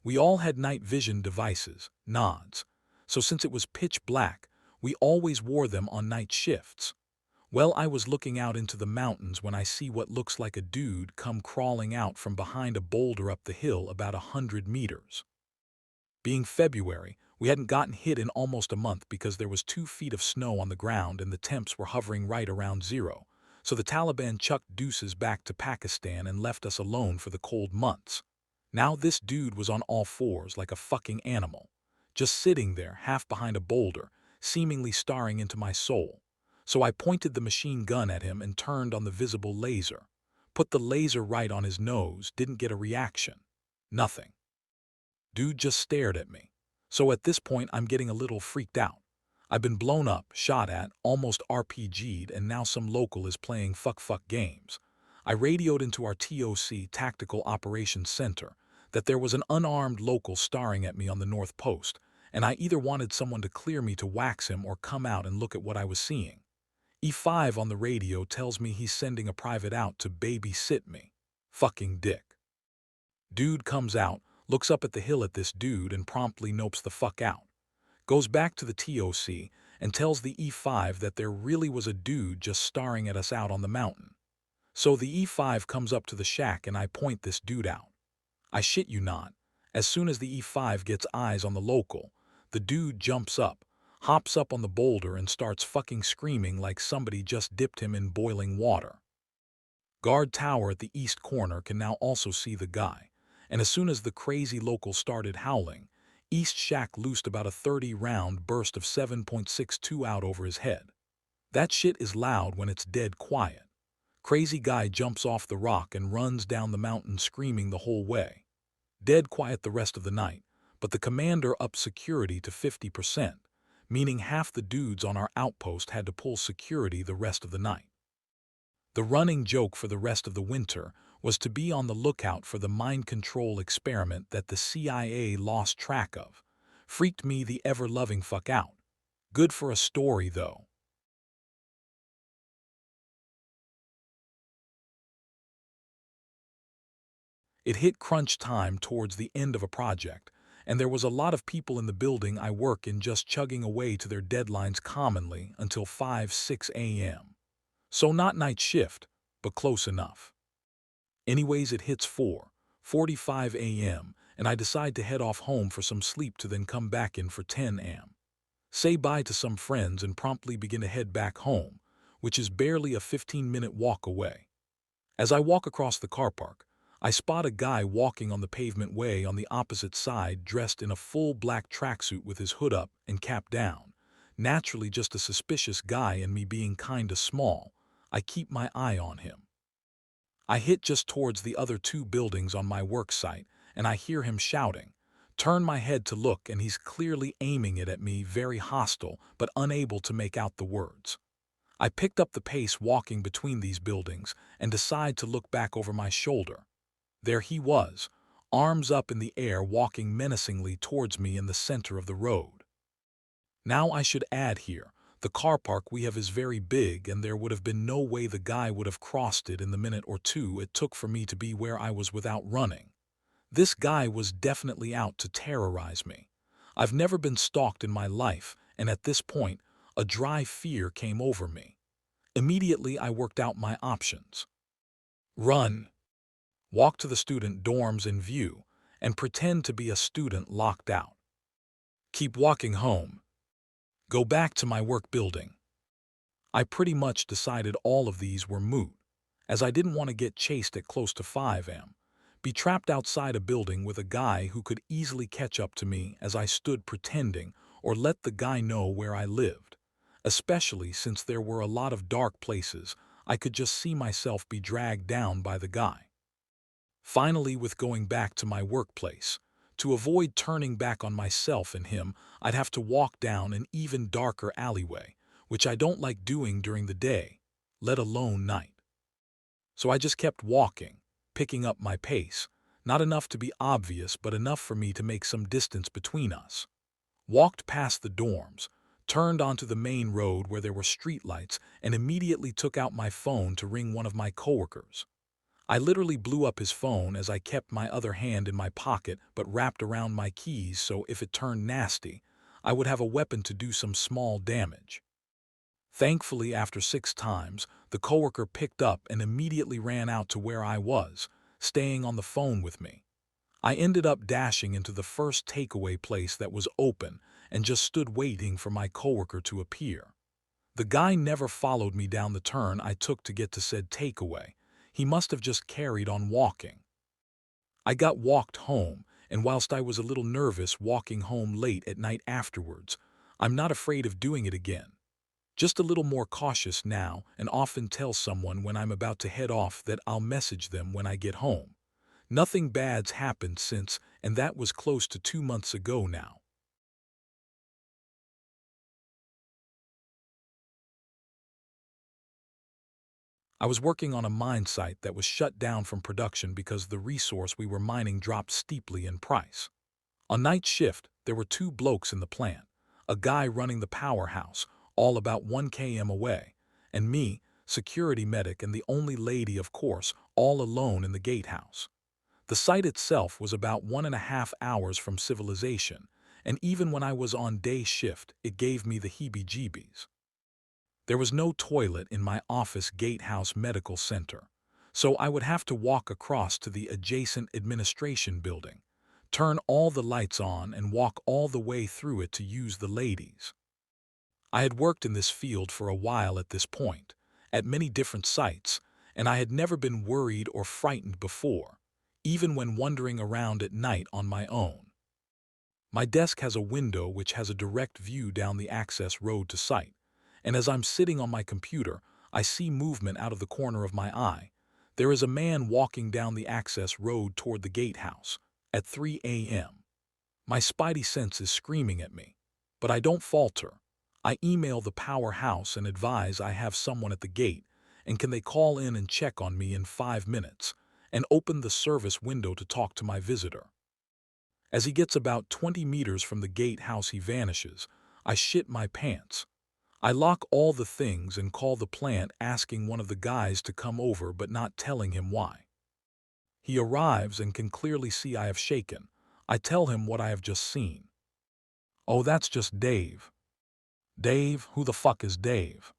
We all had night vision devices, nods, so since it was pitch black, we always wore them on night shifts. Well, I was looking out into the mountains when I see what looks like a dude come crawling out from behind a boulder up the hill about 100 meters. Being February, we hadn't gotten hit in almost a month because there was 2 feet of snow on the ground and the temps were hovering right around zero. So the Taliban chucked deuces back to Pakistan and left us alone for the cold months. Now this dude was on all fours like a fucking animal, just sitting there half behind a boulder, seemingly staring into my soul. So I pointed the machine gun at him and turned on the visible laser. Put the laser right on his nose, didn't get a reaction. Nothing. Dude just stared at me. So at this point, I'm getting a little freaked out. I've been blown up, shot at, almost RPG'd, and now some local is playing fuck games. I radioed into our TOC Tactical Operations Center that there was an unarmed local staring at me on the North Post, and I either wanted someone to clear me to wax him or come out and look at what I was seeing. E5 on the radio tells me he's sending a private out to babysit me. Fucking dick. Dude comes out, looks up at the hill at this dude and promptly nopes the fuck out. Goes back to the TOC and tells the E5 that there really was a dude just staring at us out on the mountain. So the E5 comes up to the shack and I point this dude out. I shit you not, as soon as the E5 gets eyes on the local, the dude jumps up, hops up on the boulder and starts fucking screaming like somebody just dipped him in boiling water. Guard tower at the east corner can now also see the guy, and as soon as the crazy local started howling, East Shack loosed about a 30-round burst of 7.62 out over his head. That shit is loud when it's dead quiet. Crazy guy jumps off the rock and runs down the mountain screaming the whole way. Dead quiet the rest of the night, but the commander upped security to 50%, meaning half the dudes on our outpost had to pull security the rest of the night. The running joke for the rest of the winter was to be on the lookout for the mind control experiment that the CIA lost track of. Freaked me the ever-loving fuck out. Good for a story, though. It hit crunch time towards the end of a project, and there was a lot of people in the building I work in just chugging away to their deadlines commonly until 5-6 a.m. So not night shift, but close enough. Anyways, it hits 4:45 a.m., and I decide to head off home for some sleep to then come back in for 10 a.m. Say bye to some friends and promptly begin to head back home, which is barely a 15-minute walk away. As I walk across the car park, I spot a guy walking on the pavement way on the opposite side dressed in a full black tracksuit with his hood up and cap down. Naturally just a suspicious guy and me being kinda small, I keep my eye on him. I hit just towards the other 2 buildings on my work site and I hear him shouting. Turn my head to look and he's clearly aiming it at me, very hostile but unable to make out the words. I picked up the pace walking between these buildings and decide to look back over my shoulder. There he was, arms up in the air, walking menacingly towards me in the center of the road. Now I should add here, the car park we have is very big and there would have been no way the guy would have crossed it in the minute or 2 it took for me to be where I was without running. This guy was definitely out to terrorize me. I've never been stalked in my life, and at this point, a dry fear came over me. Immediately I worked out my options. Run. Walk to the student dorms in view, and pretend to be a student locked out. Keep walking home. Go back to my work building. I pretty much decided all of these were moot, as I didn't want to get chased at close to 5 a.m., be trapped outside a building with a guy who could easily catch up to me as I stood pretending, or let the guy know where I lived. Especially since there were a lot of dark places, I could just see myself be dragged down by the guy. Finally, with going back to my workplace, to avoid turning back on myself and him, I'd have to walk down an even darker alleyway, which I don't like doing during the day, let alone night. So I just kept walking, picking up my pace, not enough to be obvious but enough for me to make some distance between us. Walked past the dorms, turned onto the main road where there were streetlights and immediately took out my phone to ring one of my coworkers. I literally blew up his phone as I kept my other hand in my pocket but wrapped around my keys so if it turned nasty, I would have a weapon to do some small damage. Thankfully, after 6 times, the coworker picked up and immediately ran out to where I was, staying on the phone with me. I ended up dashing into the first takeaway place that was open and just stood waiting for my coworker to appear. The guy never followed me down the turn I took to get to said takeaway. He must have just carried on walking. I got walked home, and whilst I was a little nervous walking home late at night afterwards, I'm not afraid of doing it again. Just a little more cautious now and often tell someone when I'm about to head off that I'll message them when I get home. Nothing bad's happened since, and that was close to 2 months ago now. I was working on a mine site that was shut down from production because the resource we were mining dropped steeply in price. On night shift, there were 2 blokes in the plant, a guy running the powerhouse, all about 1 km away, and me, security medic and the only lady, of course, all alone in the gatehouse. The site itself was about 1.5 hours from civilization, and even when I was on day shift, it gave me the heebie-jeebies. There was no toilet in my office gatehouse medical center, so I would have to walk across to the adjacent administration building, turn all the lights on and walk all the way through it to use the ladies. I had worked in this field for a while at this point, at many different sites, and I had never been worried or frightened before, even when wandering around at night on my own. My desk has a window which has a direct view down the access road to site, and as I'm sitting on my computer, I see movement out of the corner of my eye. There is a man walking down the access road toward the gatehouse at 3 a.m. My spidey sense is screaming at me, but I don't falter. I email the powerhouse and advise I have someone at the gate, and can they call in and check on me in 5 minutes, and open the service window to talk to my visitor. As he gets about 20 meters from the gatehouse, he vanishes. I shit my pants. I lock all the things and call the plant asking one of the guys to come over but not telling him why. He arrives and can clearly see I have shaken. I tell him what I have just seen. Oh, that's just Dave. Dave? Who the fuck is Dave?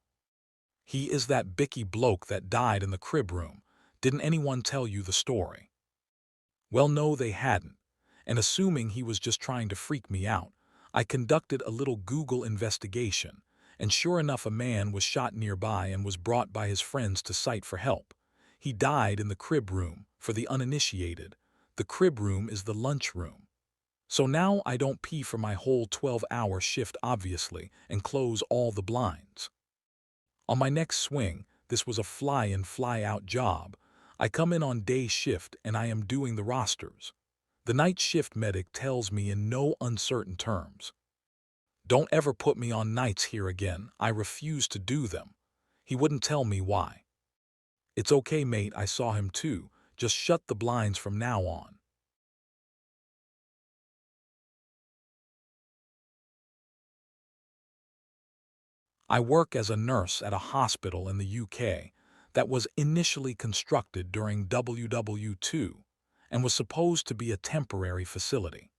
He is that bicky bloke that died in the crib room. Didn't anyone tell you the story? Well, no, they hadn't. And assuming he was just trying to freak me out, I conducted a little Google investigation, and sure enough a man was shot nearby and was brought by his friends to site for help. He died in the crib room. For the uninitiated, the crib room is the lunch room. So now I don't pee for my whole 12-hour shift obviously and close all the blinds. On my next swing, this was a fly-in fly-out job. I come in on day shift and I am doing the rosters. The night shift medic tells me in no uncertain terms, "Don't ever put me on nights here again. I refuse to do them." He wouldn't tell me why. "It's okay, mate, I saw him too. Just shut the blinds from now on." I work as a nurse at a hospital in the UK that was initially constructed during WW2 and was supposed to be a temporary facility.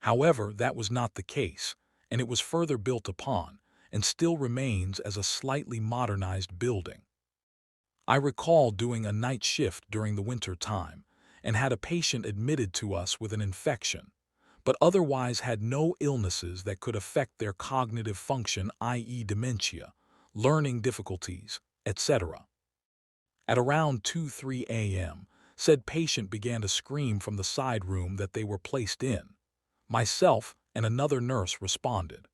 However, that was not the case, and it was further built upon and still remains as a slightly modernized building. I recall doing a night shift during the winter time and had a patient admitted to us with an infection, but otherwise had no illnesses that could affect their cognitive function, i.e. dementia, learning difficulties, etc. At around 2-3 a.m., said patient began to scream from the side room that they were placed in. Myself and another nurse responded.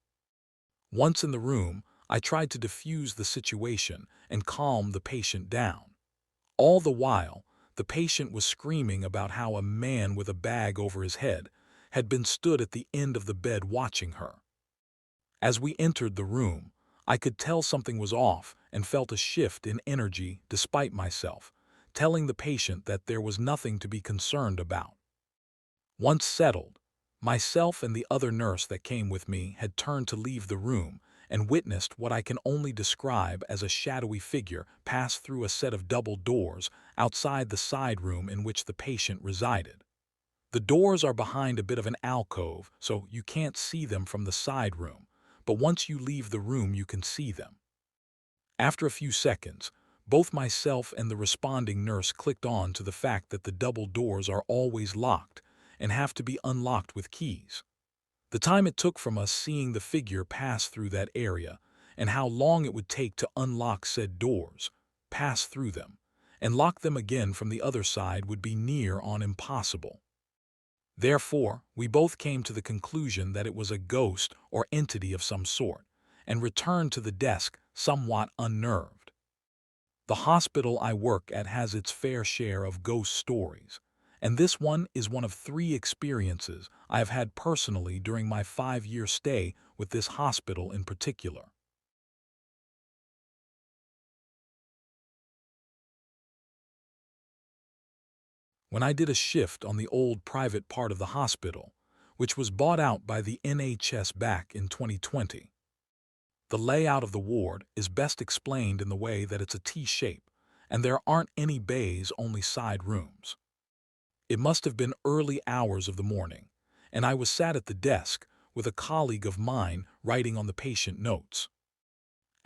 Once in the room, I tried to diffuse the situation and calm the patient down. All the while, the patient was screaming about how a man with a bag over his head had been stood at the end of the bed watching her. As we entered the room, I could tell something was off and felt a shift in energy despite myself, telling the patient that there was nothing to be concerned about. Once settled, myself and the other nurse that came with me had turned to leave the room, and witnessed what I can only describe as a shadowy figure pass through a set of double doors outside the side room in which the patient resided. The doors are behind a bit of an alcove, so you can't see them from the side room, but once you leave the room you can see them. After a few seconds, both myself and the responding nurse clicked on to the fact that the double doors are always locked and have to be unlocked with keys. The time it took from us seeing the figure pass through that area, and how long it would take to unlock said doors, pass through them, and lock them again from the other side would be near on impossible. Therefore, we both came to the conclusion that it was a ghost or entity of some sort, and returned to the desk somewhat unnerved. The hospital I work at has its fair share of ghost stories, and this one is one of 3 experiences I have had personally during my 5-year stay with this hospital in particular. When I did a shift on the old private part of the hospital, which was bought out by the NHS back in 2020, the layout of the ward is best explained in the way that it's a T-shape, and there aren't any bays, only side rooms. It must have been early hours of the morning, and I was sat at the desk with a colleague of mine writing on the patient notes.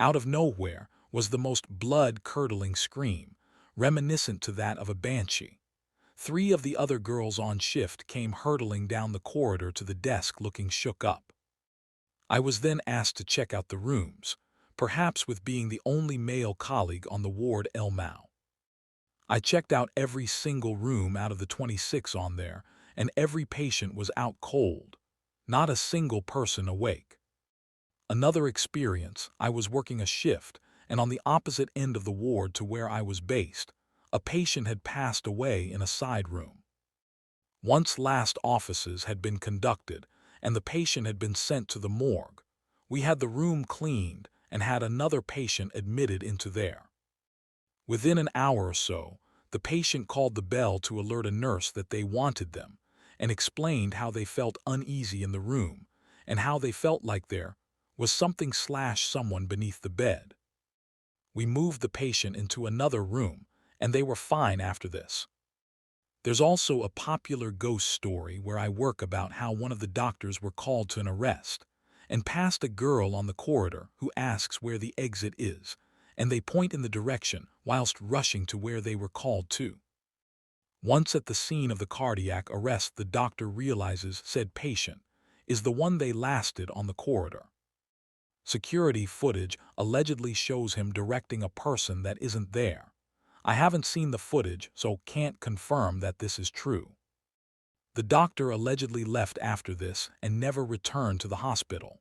Out of nowhere was the most blood-curdling scream, reminiscent to that of a banshee. 3 of the other girls on shift came hurtling down the corridor to the desk looking shook up. I was then asked to check out the rooms, perhaps with being the only male colleague on the ward Elmau. I checked out every single room out of the 26 on there, and every patient was out cold. Not a single person awake. Another experience, I was working a shift, and on the opposite end of the ward to where I was based, a patient had passed away in a side room. Once last offices had been conducted, and the patient had been sent to the morgue, we had the room cleaned and had another patient admitted into there. Within an hour or so, the patient called the bell to alert a nurse that they wanted them, and explained how they felt uneasy in the room, and how they felt like there was someone beneath the bed. We moved the patient into another room, and they were fine after this. There's also a popular ghost story where I work about how one of the doctors were called to an arrest, and passed a girl on the corridor who asks where the exit is, and they point in the direction whilst rushing to where they were called to. Once at the scene of the cardiac arrest, the doctor realizes said patient is the one they lasted on the corridor. Security footage allegedly shows him directing a person that isn't there. I haven't seen the footage, so can't confirm that this is true. The doctor allegedly left after this and never returned to the hospital.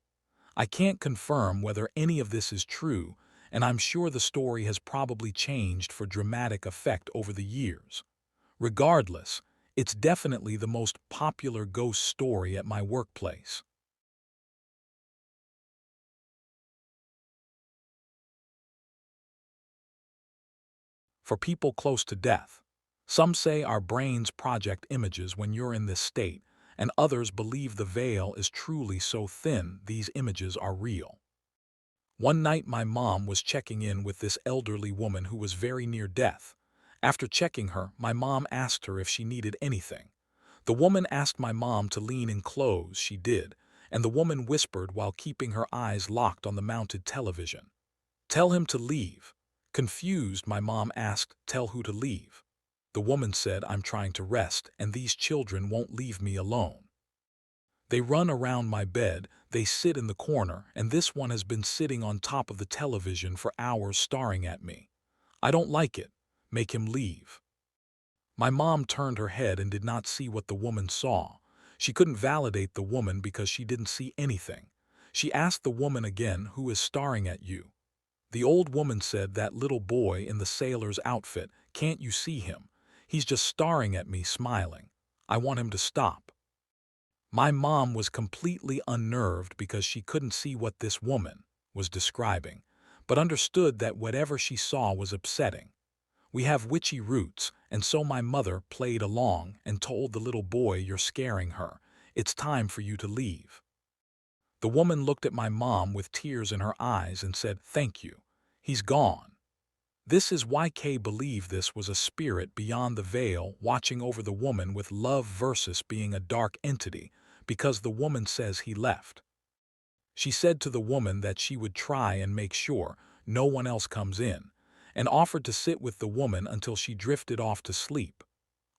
I can't confirm whether any of this is true, and I'm sure the story has probably changed for dramatic effect over the years. Regardless, it's definitely the most popular ghost story at my workplace. For people close to death, some say our brains project images when you're in this state, and others believe the veil is truly so thin these images are real. One night my mom was checking in with this elderly woman who was very near death. After checking her, my mom asked her if she needed anything. The woman asked my mom to lean in close. She did, and the woman whispered while keeping her eyes locked on the mounted television, "Tell him to leave." Confused, my mom asked, "Tell who to leave?" The woman said, "I'm trying to rest, and these children won't leave me alone. They run around my bed, they sit in the corner, and this one has been sitting on top of the television for hours staring at me. I don't like it. Make him leave." My mom turned her head and did not see what the woman saw. She couldn't validate the woman because she didn't see anything. She asked the woman again, "Who is staring at you?" The old woman said, "That little boy in the sailor's outfit. Can't you see him? He's just staring at me, smiling. I want him to stop." My mom was completely unnerved because she couldn't see what this woman was describing, but understood that whatever she saw was upsetting. We have witchy roots, and so my mother played along and told the little boy, "You're scaring her. It's time for you to leave." The woman looked at my mom with tears in her eyes and said, "Thank you. He's gone." This is why Kay believed this was a spirit beyond the veil watching over the woman, with love versus being a dark entity, because the woman says he left. She said to the woman that she would try and make sure no one else comes in, and offered to sit with the woman until she drifted off to sleep.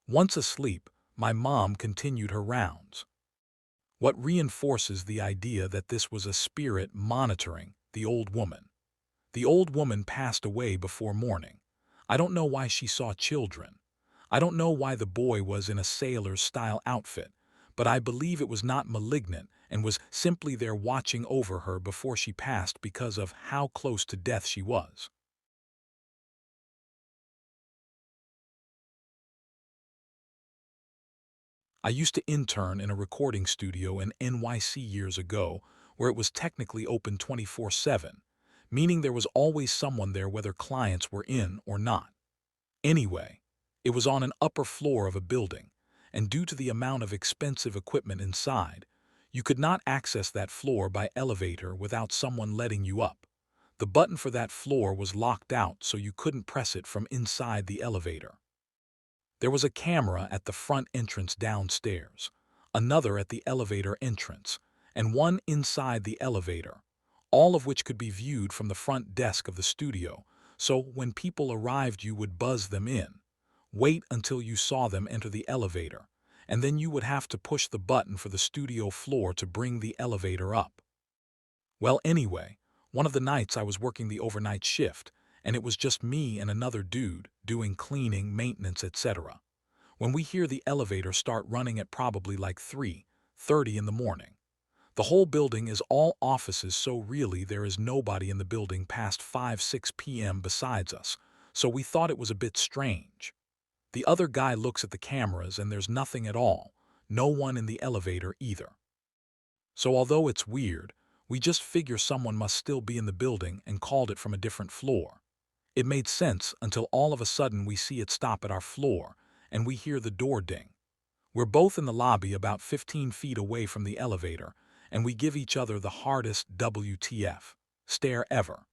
Once asleep, my mom continued her rounds. What reinforces the idea that this was a spirit monitoring the old woman. The old woman passed away before morning. I don't know why she saw children. I don't know why the boy was in a sailor's-style outfit, but I believe it was not malignant and was simply there watching over her before she passed because of how close to death she was. I used to intern in a recording studio in NYC years ago, where it was technically open 24/7, meaning there was always someone there whether clients were in or not. Anyway, it was on an upper floor of a building, and due to the amount of expensive equipment inside, you could not access that floor by elevator without someone letting you up. The button for that floor was locked out, so you couldn't press it from inside the elevator. There was a camera at the front entrance downstairs, another at the elevator entrance, and one inside the elevator, all of which could be viewed from the front desk of the studio, so when people arrived you would buzz them in, wait until you saw them enter the elevator, and then you would have to push the button for the studio floor to bring the elevator up. Well, anyway, one of the nights I was working the overnight shift, and it was just me and another dude doing cleaning, maintenance, etc. When we hear the elevator start running at probably like 3:30 in the morning. The whole building is all offices, so really there is nobody in the building past 5-6 p.m. besides us, so we thought it was a bit strange. The other guy looks at the cameras and there's nothing at all, no one in the elevator either. So although it's weird, we just figure someone must still be in the building and called it from a different floor. It made sense until all of a sudden we see it stop at our floor and we hear the door ding. We're both in the lobby about 15 feet away from the elevator, and we give each other the hardest WTF stare ever.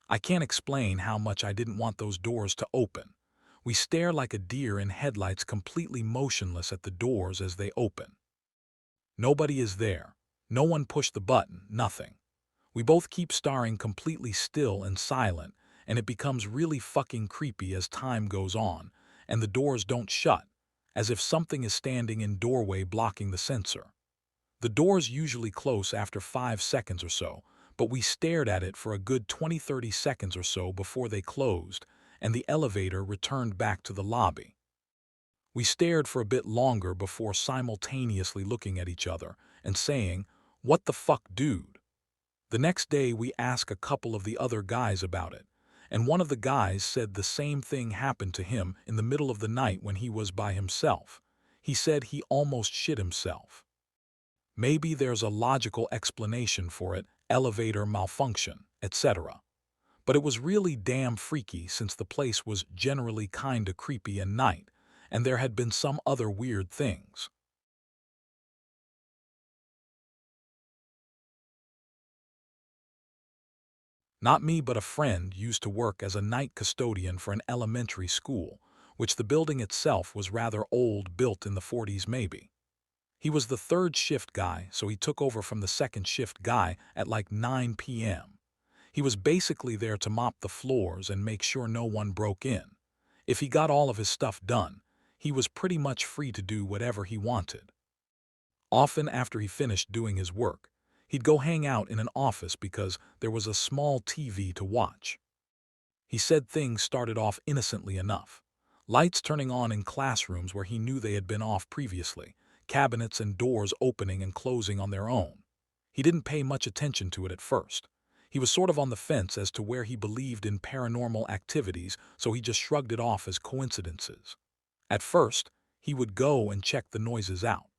I can't explain how much I didn't want those doors to open. We stare like a deer in headlights, completely motionless at the doors as they open. Nobody is there. No one pushed the button, nothing. We both keep staring completely still and silent, and it becomes really fucking creepy as time goes on, and the doors don't shut, as if something is standing in doorway blocking the sensor. The doors usually close after 5 seconds or so, but we stared at it for a good 20-30 seconds or so before they closed, and the elevator returned back to the lobby. We stared for a bit longer before simultaneously looking at each other and saying, "What the fuck, dude?" The next day we asked a couple of the other guys about it, and one of the guys said the same thing happened to him in the middle of the night when he was by himself. He said he almost shit himself. Maybe there's a logical explanation for it, elevator malfunction, etc. But it was really damn freaky since the place was generally kinda creepy at night, and there had been some other weird things. Not me, but a friend used to work as a night custodian for an elementary school, which the building itself was rather old, built in the 40s maybe. He was the third shift guy, so he took over from the second shift guy at like 9 p.m. He was basically there to mop the floors and make sure no one broke in. If he got all of his stuff done, he was pretty much free to do whatever he wanted. Often after he finished doing his work, he'd go hang out in an office because there was a small TV to watch. He said things started off innocently enough. Lights turning on in classrooms where he knew they had been off previously, cabinets and doors opening and closing on their own. He didn't pay much attention to it at first. He was sort of on the fence as to where he believed in paranormal activities, so he just shrugged it off as coincidences. At first, he would go and check the noises out.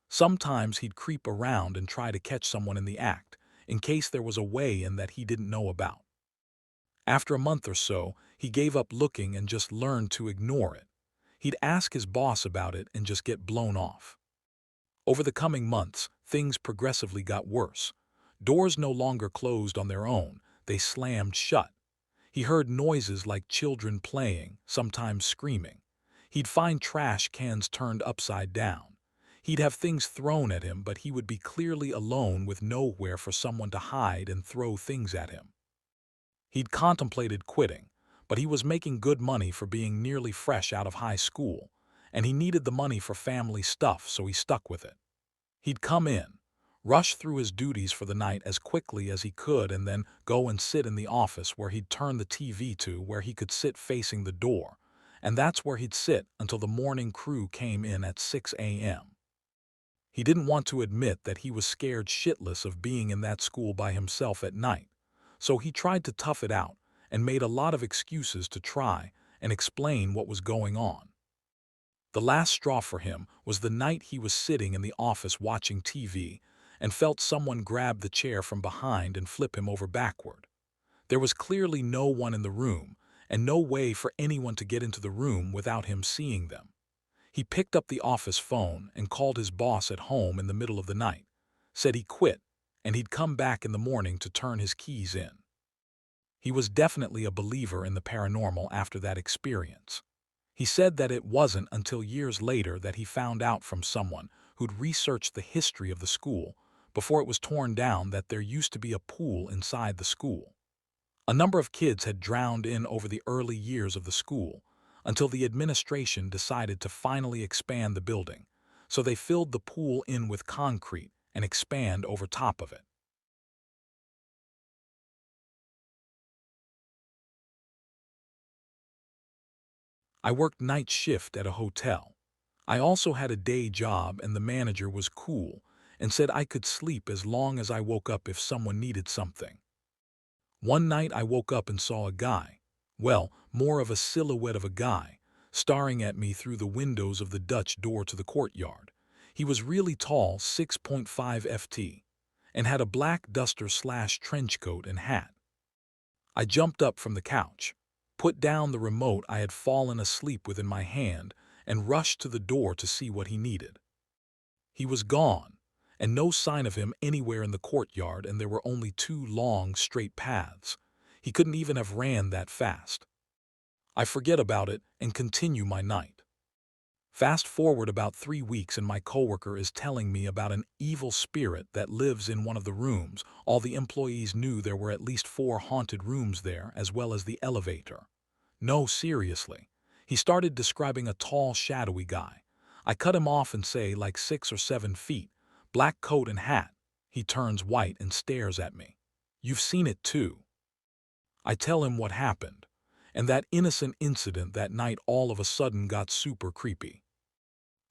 Sometimes he'd creep around and try to catch someone in the act, in case there was a way in that he didn't know about. After a month or so, he gave up looking and just learned to ignore it. He'd ask his boss about it and just get blown off. Over the coming months, things progressively got worse. Doors no longer closed on their own, they slammed shut. He heard noises like children playing, sometimes screaming. He'd find trash cans turned upside down. He'd have things thrown at him, but he would be clearly alone with nowhere for someone to hide and throw things at him. He'd contemplated quitting, but he was making good money for being nearly fresh out of high school, and he needed the money for family stuff, so he stuck with it. He'd come in, rush through his duties for the night as quickly as he could, and then go and sit in the office where he'd turn the TV to where he could sit facing the door, and that's where he'd sit until the morning crew came in at 6 a.m. He didn't want to admit that he was scared shitless of being in that school by himself at night, so he tried to tough it out and made a lot of excuses to try and explain what was going on. The last straw for him was the night he was sitting in the office watching TV and felt someone grab the chair from behind and flip him over backward. There was clearly no one in the room and no way for anyone to get into the room without him seeing them. He picked up the office phone and called his boss at home in the middle of the night, said he quit, and he'd come back in the morning to turn his keys in. He was definitely a believer in the paranormal after that experience. He said that it wasn't until years later that he found out from someone who'd researched the history of the school before it was torn down that there used to be a pool inside the school. A number of kids had drowned in over the early years of the school until the administration decided to finally expand the building, so they filled the pool in with concrete and expand over top of it. I worked night shift at a hotel. I also had a day job, and the manager was cool and said I could sleep as long as I woke up if someone needed something. One night I woke up and saw a guy, well, more of a silhouette of a guy, staring at me through the windows of the Dutch door to the courtyard. He was really tall, 6.5 ft, and had a black duster/trench coat and hat. I jumped up from the couch, put down the remote I had fallen asleep with in my hand, and rushed to the door to see what he needed. He was gone, and no sign of him anywhere in the courtyard, and there were only two long, straight paths. He couldn't even have ran that fast. I forget about it and continue my night. Fast forward about 3 weeks and my coworker is telling me about an evil spirit that lives in one of the rooms. All the employees knew there were at least 4 haunted rooms there, as well as the elevator. No, seriously. He started describing a tall, shadowy guy. I cut him off and say like 6 or 7 feet, black coat and hat. He turns white and stares at me. You've seen it too. I tell him what happened, and that innocent incident that night all of a sudden got super creepy.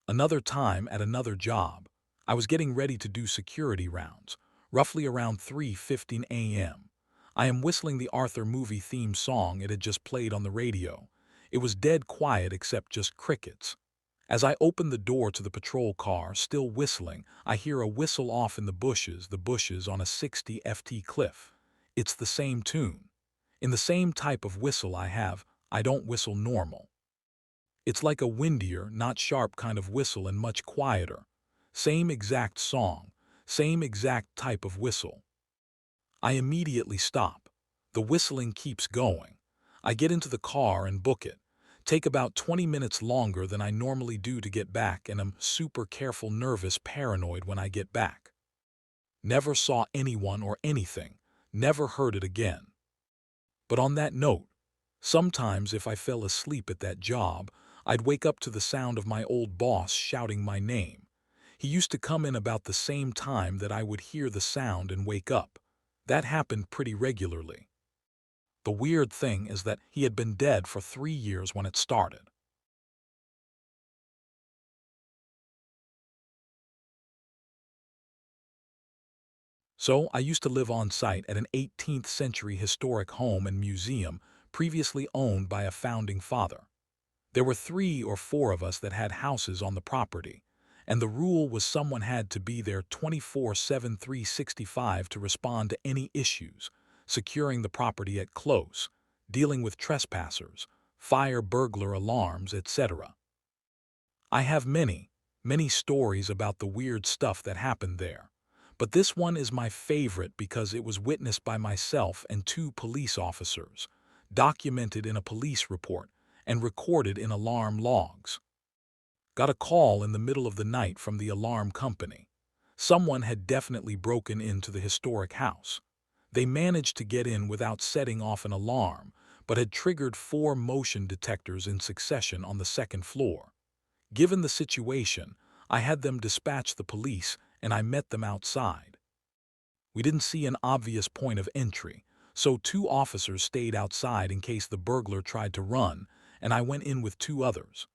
Another time at another job, I was getting ready to do security rounds, roughly around 3:15 a.m. I am whistling the Arthur movie theme song. It had just played on the radio. It was dead quiet except just crickets. As I open the door to the patrol car, still whistling, I hear a whistle off in the bushes on a 60 ft cliff. It's the same tune. In the same type of whistle I don't whistle normal. It's like a windier, not sharp kind of whistle and much quieter. Same exact song, same exact type of whistle. I immediately stop. The whistling keeps going. I get into the car and book it. Take about 20 minutes longer than I normally do to get back, and I'm super careful, nervous, paranoid when I get back. Never saw anyone or anything. Never heard it again. But on that note, sometimes if I fell asleep at that job, I'd wake up to the sound of my old boss shouting my name. He used to come in about the same time that I would hear the sound and wake up. That happened pretty regularly. The weird thing is that he had been dead for 3 years when it started. So I used to live on site at an 18th century historic home and museum previously owned by a founding father. There were 3 or 4 of us that had houses on the property, and the rule was someone had to be there 24/7, 365 to respond to any issues, securing the property at close, dealing with trespassers, fire, burglar alarms, etc. I have many stories about the weird stuff that happened there, But this one is my favorite because it was witnessed by myself and two police officers, documented in a police report, and recorded in alarm logs. Got a call in the middle of the night from the alarm company. Someone had definitely broken into the historic house. They managed to get in without setting off an alarm, but had triggered 4 motion detectors in succession on the second floor. Given the situation, I had them dispatch the police and I met them outside. We didn't see an obvious point of entry, so 2 officers stayed outside in case the burglar tried to run, and I went in with 2 others.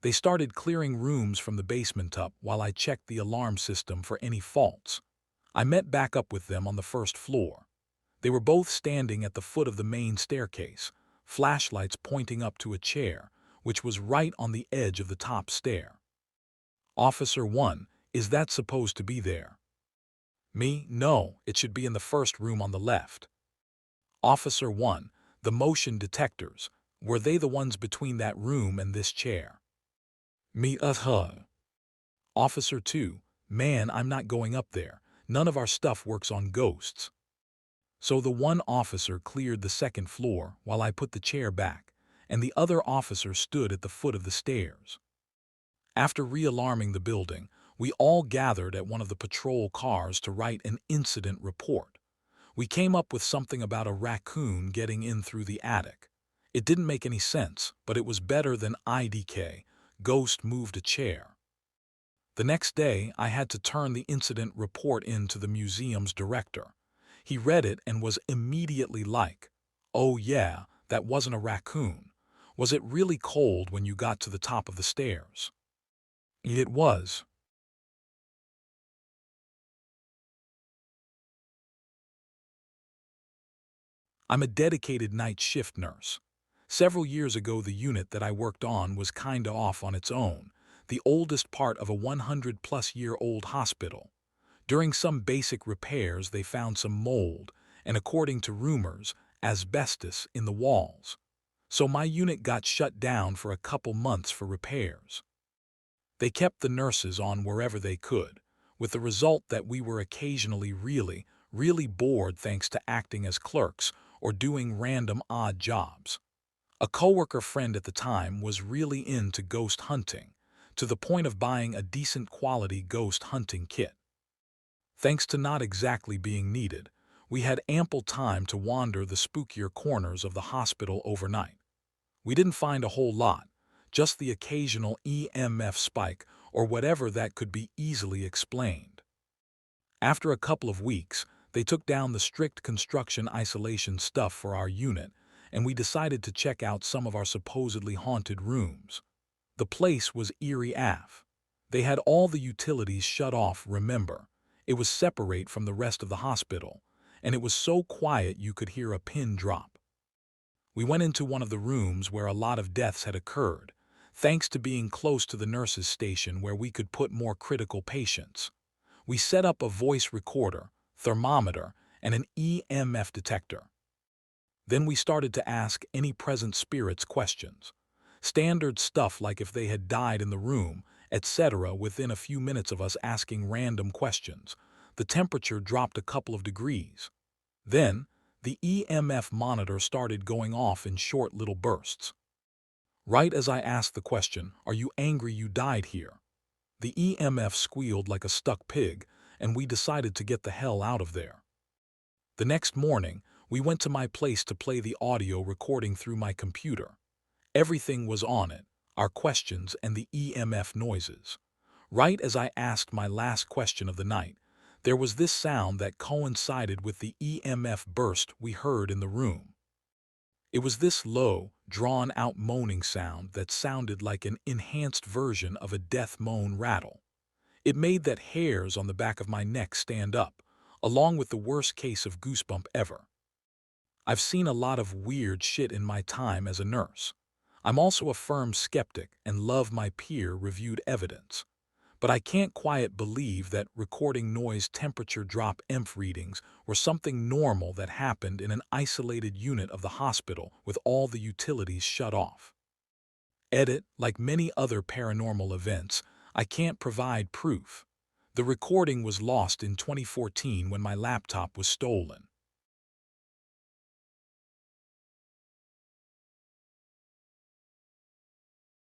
They started clearing rooms from the basement up while I checked the alarm system for any faults. I met back up with them on the first floor. They were both standing at the foot of the main staircase, flashlights pointing up to a chair, which was right on the edge of the top stair. Officer 1, is that supposed to be there? Me, no, it should be in the first room on the left. Officer 1, the motion detectors, were they the ones between that room and this chair? Me, Officer 2, man, I'm not going up there. None of our stuff works on ghosts. So the one officer cleared the second floor while I put the chair back, and the other officer stood at the foot of the stairs. After re-alarming the building, we all gathered at one of the patrol cars to write an incident report. We came up with something about a raccoon getting in through the attic. It didn't make any sense, but it was better than IDK, ghost moved a chair. The next day, I had to turn the incident report in to the museum's director. He read it and was immediately like, "Oh yeah, that wasn't a raccoon. Was it really cold when you got to the top of the stairs?" It was. I'm a dedicated night shift nurse. Several years ago, the unit that I worked on was kinda off on its own, the oldest part of a 100-plus-year-old hospital. During some basic repairs, they found some mold and, according to rumors, asbestos in the walls. So my unit got shut down for a couple months for repairs. They kept the nurses on wherever they could, with the result that we were occasionally really bored thanks to acting as clerks or doing random odd jobs. A coworker friend at the time was really into ghost hunting, to the point of buying a decent quality ghost hunting kit. Thanks to not exactly being needed, we had ample time to wander the spookier corners of the hospital overnight. We didn't find a whole lot, just the occasional EMF spike or whatever that could be easily explained. After a couple of weeks, they took down the strict construction isolation stuff for our unit, and we decided to check out some of our supposedly haunted rooms. The place was eerie AF. They had all the utilities shut off, remember. It was separate from the rest of the hospital, and it was so quiet you could hear a pin drop. We went into one of the rooms where a lot of deaths had occurred, thanks to being close to the nurses' station where we could put more critical patients. We set up a voice recorder, thermometer, and an EMF detector. Then we started to ask any present spirits questions. Standard stuff like if they had died in the room, etc. Within a few minutes of us asking random questions, the temperature dropped a couple of degrees. Then, the EMF monitor started going off in short little bursts. Right as I asked the question, "Are you angry you died here?" the EMF squealed like a stuck pig, and we decided to get the hell out of there. The next morning, we went to my place to play the audio recording through my computer. Everything was on it, our questions and the EMF noises. Right as I asked my last question of the night, there was this sound that coincided with the EMF burst we heard in the room. It was this low, drawn-out moaning sound that sounded like an enhanced version of a death moan rattle. It made that hairs on the back of my neck stand up, along with the worst case of goosebump ever. I've seen a lot of weird shit in my time as a nurse. I'm also a firm skeptic and love my peer-reviewed evidence. But I can't quite believe that recording noise temperature drop EMF readings were something normal that happened in an isolated unit of the hospital with all the utilities shut off. Edit, like many other paranormal events, I can't provide proof. The recording was lost in 2014 when my laptop was stolen.